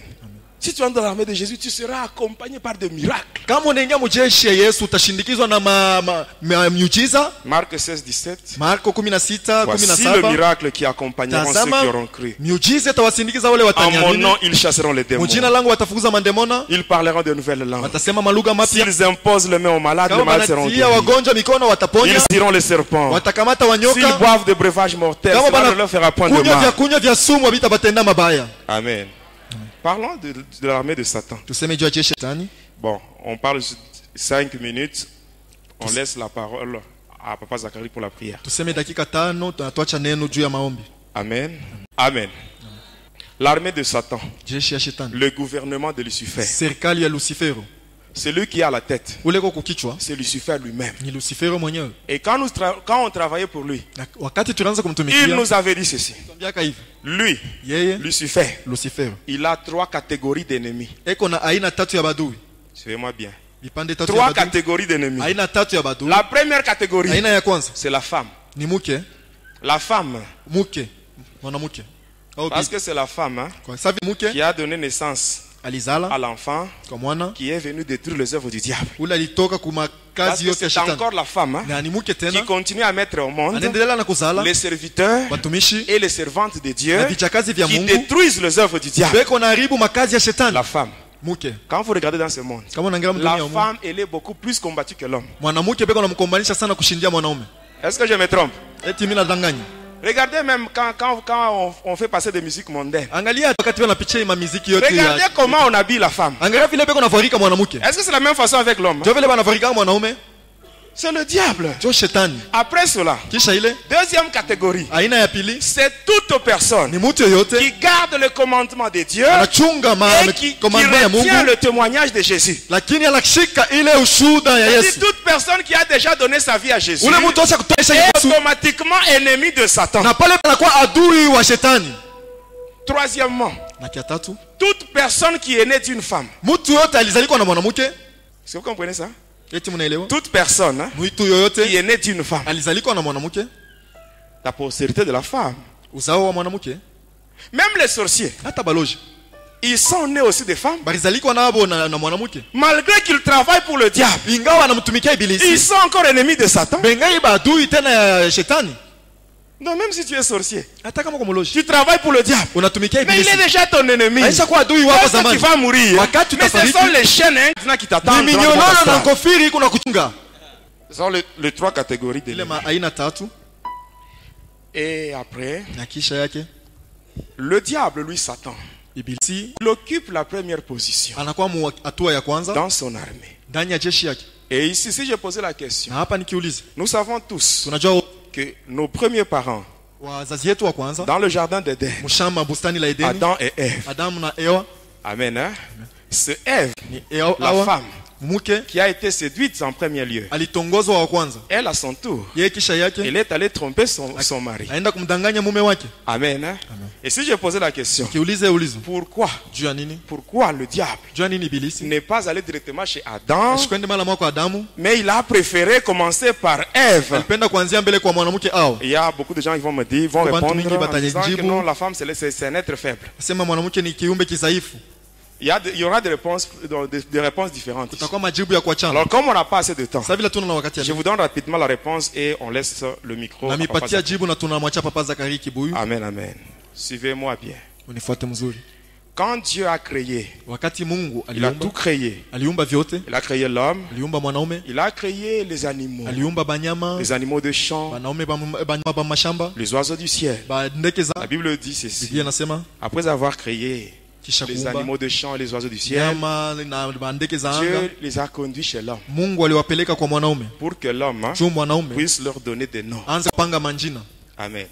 Si tu entres dans l'armée de Jésus, tu seras accompagné par des miracles. Kama unaingia mujeshi ya Yesu utashindikizwa na miujiza. Marc 16-17. Marko 16, Voici le 17. miracle qui accompagneront ceux qui auront cru. Miujiza itawasindikiza wale En mon wataniamini. nom, ils chasseront les démons. Mujina langu watafukuza mandemona. Ils parleront de nouvelles langues. Watasema malugha mapya. S'ils imposent les mains aux malades, les Kama malades seront wanatia guéris. wagonjwa mikono wataponya. Ils iront les serpents. Watakamata S'ils wanyoka. boivent des breuvages mortels, Kama cela ne leur fera point de mal. kunywa vya sumu havitabatenda mabaya. Amen. Parlons de l'armée de Satan. Tuseme juu ya jeshi shetani. Bon, on parle 5 minutes. On laisse la parole à Papa Zacharie pour la prière. Tuseme dakika 5 tunatuacha neno juu ya maombi. Amen. Amen. L'armée de Satan, Jeshi ya shetani. le gouvernement de Lucifer, Serikali ya Lucifero. celui qui a la tête, Ule kwa kukichwa c'est Lucifer lui-même. ni Lucifero mwenyewe. Et quand on travaillait pour lui, Na wakati tulianza il kumtumikia, nous avait dit ceci. tuambiaka hivi. Lui, Yeye Lucifer, Lucifero il a 3 catégories d'ennemis. eko na aina tatu ya badui. Suivez-moi bien. Vipande tatu ya 3 badui. catégories d'ennemis. Aina tatu ya badui. La première catégorie, Aina ya kwanza c'est la femme. ni mke, La femme, mwanamke. Au parce bibi. que c'est la femme hein, Kwa sababu mke qui a donné naissance alizala à l'enfant kwa mwana qui est venu détruire les œuvres du diable. ule alitoka kuma Parce kazi que yote ya c'est shetani. encore la femme hein, Na ni mke qui tena continue à mettre au monde anaendelea na kuzala les serviteurs watumishi et les servantes de Dieu na vichakazi vya qui Mungu détruisent les œuvres du diable. beko na haribu makazi ya shetani. La femme, Mke quand vous regardez dans ce monde, kama unaangalia la dunia ya Mungu, femme, elle est beaucoup plus combattue que l'homme. mwanamke beko namkombanisha sana kushindia mwanaume. Est-ce que je me trompe? Eti mimi nadanganya. Regardez même quand on fait passer des musiques mondaines. Angalia wakati wanapicha ma muziki yote Regardez ya. comment on habille la femme. Angalia vile beko navarika mwanamke. Est-ce que c'est la même façon avec l'homme? Ndio vile banavarika mwanaume. C'est le diable. ndio shetani. Après cela, Kisha ile deuxième catégorie, aina ya pili c'est toute personne ni mtu yoyote qui garde le commandement de Dieu anachunga et qui commandement ya retient Mungu le témoignage de Jésus. lakini anashika ile ushuhuda ya C'est Yesu. toute personne qui a déjà donné sa vie à Jésus Ule mtu acha kutoesha est Yesu automatiquement ennemi de Satan. na pale anakuwa adui wa shetani. Troisièmement, Na kia tatu, toute personne qui est née d'une femme. mtu yote alizalikwa na mwanamke. Est-ce que vous comprenez ça? Eti mnaelewa? Toute personne Mtu qui yoyote est née d'une femme. alizalikwa na mwanamke, La postérité de la femme. uzao wa mwanamke. Même les sorciers, Hata baloji ils sont nés aussi des femmes. balizalikwa nabo na mwanamke. Malgré qu'ils travaillent pour le diable, Ingawa anamtumikia ils ibilisi, sont encore ennemis de Satan. bengai ba adui tena ya shetani. Donc même si tu es sorcier, Hata kama kwa mloji tu travailles pour le diable. unatumikia Mais il ibilisi, est déjà ton ennemi. aisha kuwa adui wako Lorsque tu zamani. vas mourir, Wakati mais ce utafariki, sont les chaînes qui t'attendent. ni minyonano na kofiri kuna kuchunga. Ce sont les trois catégories de Ile l'ennemi. aina tatu. Et après, Na kisha yake le diable, lui, Satan, ibilisi il occupe la première position anakuwa hatua ya kwanza dans son armée. ndani ya jeshi yake. Et ici, si je posais la question, Na hapa nikiuliza, nous savons tous tunajua que nos premiers parents, wazazi wetu wa kwanza dans le jardin d'Éden, mshamba bustani la Edeni, Adam et Ève, Adamu na Eva, amen, hein? C'est Ève, ni Eva, la Hawa, femme, mke qui a été séduite en premier lieu. alitongozwa wa kwanza. Elle, à son tour, Yeye kisha yake elle est allée tromper son mari. aenda kumdanganya mume wake. Amen, hein? Et si je posais la question, Kiulize ulizo, pourquoi juu ya nini? pourquoi le diable Juu ya nini ibilisi n'est pas allé directement chez Adam, asikwende mara moja kwa Adamu, mais il a préféré commencer par Ève? alipenda kuanzia mbele kwa mwanamke ao. Il y a beaucoup de gens qui vont me dire, vont Kwa bantu répondre mingi en disant que batajibu. non, la femme c'est un être faible. Sema mwanamke ni kiumbe kidhaifu. Il y aura des réponses différentes. Kutakuwa majibu ya kuachana. Alors comme on n'a pas assez de temps, Sasa vile tuna na wakati ya je vous donne rapidement la réponse et on laisse le micro na à Papa mipatia Zach. jibu na tunamwacha Papa Zakari Kibuyu. Amen, amen. Suivez-moi bien. Unifuate mzuri. Quand Dieu a créé, Wakati Mungu il a tout créé. aliumba vyote, Il a créé l'homme, aliumba mwanaume, il a créé les animaux, aliumba banyama, les animaux de champ, wanaume banyama ba mashamba, les oiseaux du ciel. ba ndege za. La Bible dit ceci. Biblia inasema Après avoir créé kisha les kuumba animaux de champ et les oiseaux du ciel, nyama na ba ndege za anga, Dieu les a conduits chez l'homme Mungu aliwapeleka kwa mwanaume. pour que l'homme Juu mwanaume puisse leur donner des noms. anze kupanga manjina. Amen.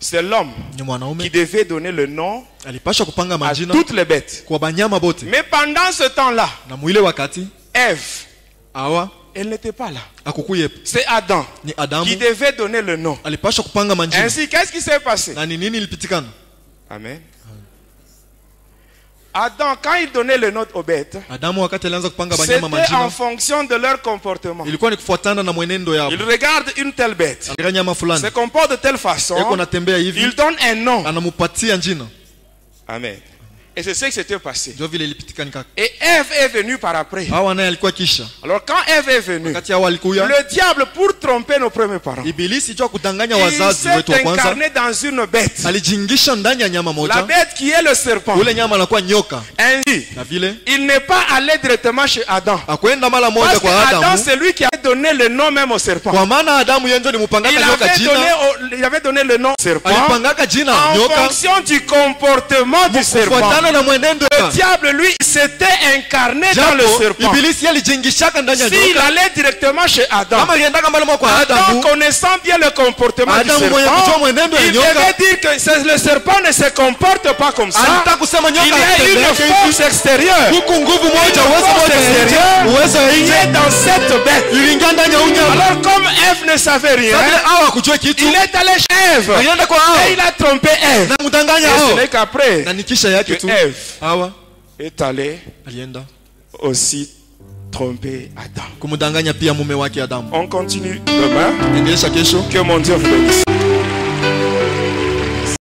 C'est l'homme Ni qui mwanaume devait donner le nom alipasha kupanga à manjina toutes les bêtes. kwa banyama bote. Mais pendant ce temps-là, Na mwile wakati Ève, Hawa elle n'était pas là. akukuye C'est Adam ni qui Adamu devait donner le nom. alipasha kupanga manjina. Ainsi, qu'est-ce qui s'est passé? Na ni nini ilipitikana? Amen. Adam, quand il donnait le nom aux bêtes, Adamu wakati alianza kupanga banyama c'était en manjina, fonction de leur comportement. ilikuwa ni kufuatana na mwenendo yao. Il regarde une telle bête, Angalia nyama fulani se comporte de telle façon, yako natembea hivi, il donne un nom. anamupatia njina. Amen. Et c'est ce qui s'était passé. Ndio vile ilipitikana kaka. Et Ève est venue par après. Hawa naye alikuwa kisha. Alors quand Ève est venue, Wakati Hawa alikuya, le diable, pour tromper nos premiers parents, ibilisi jua kudanganya il wazazi s'est wetu wa kwanza, incarné dans une bête. alijingisha ndani ya nyama La moja. bête qui est le serpent. Ule nyama anakuwa nyoka. Ainsi, Na vile il n'est pas allé directement chez Adam. akwenda mara moja Parce que kwa Adam, Adamu, c'est lui qui a donné le nom même au serpent. kwa maana Adamu yeye ndio ni mpangaka nyoka jina. Il avait donné le nom au serpent Alipangaka jina en nyoka fonction du comportement du serpent. kufuatana na mwenendo Le ya diable, lui, s'était incarné dans le japo. serpent. Ibilisi alijingishaka ndani ya S'il nyoka. allait directement chez Adam, Kama aliendaka mara moja kwa Adam, Adamu, connaissant bien le comportement du Adamu mwenye kujua serpent, mwenendo ya il nyoka, devait dire que le serpent ne se comporte pas comme ça. alitaka kusema Il nyoka y a anatembea une hivi. force extérieure Huku nguvu moja, Une uwezo force moja ya extérieure nje, uwezo ya qui nje est dans cette bête. iliingia ndani ya unyama. Alors comme Ève ne savait rien, Sasa vile Hawa hakujua kitu, il est allé chez Ève alienda kwa Hawa et il a trompé Ève. na mdanganya Et ce Hawa. n'est qu'après Na nikisha yake que tu Ève Hawa est allé alienda aussi tromper Adam. kumdanganya pia mume wake Adamu. On continue demain. Endelesha kesho. Que mon Dieu vous bénisse.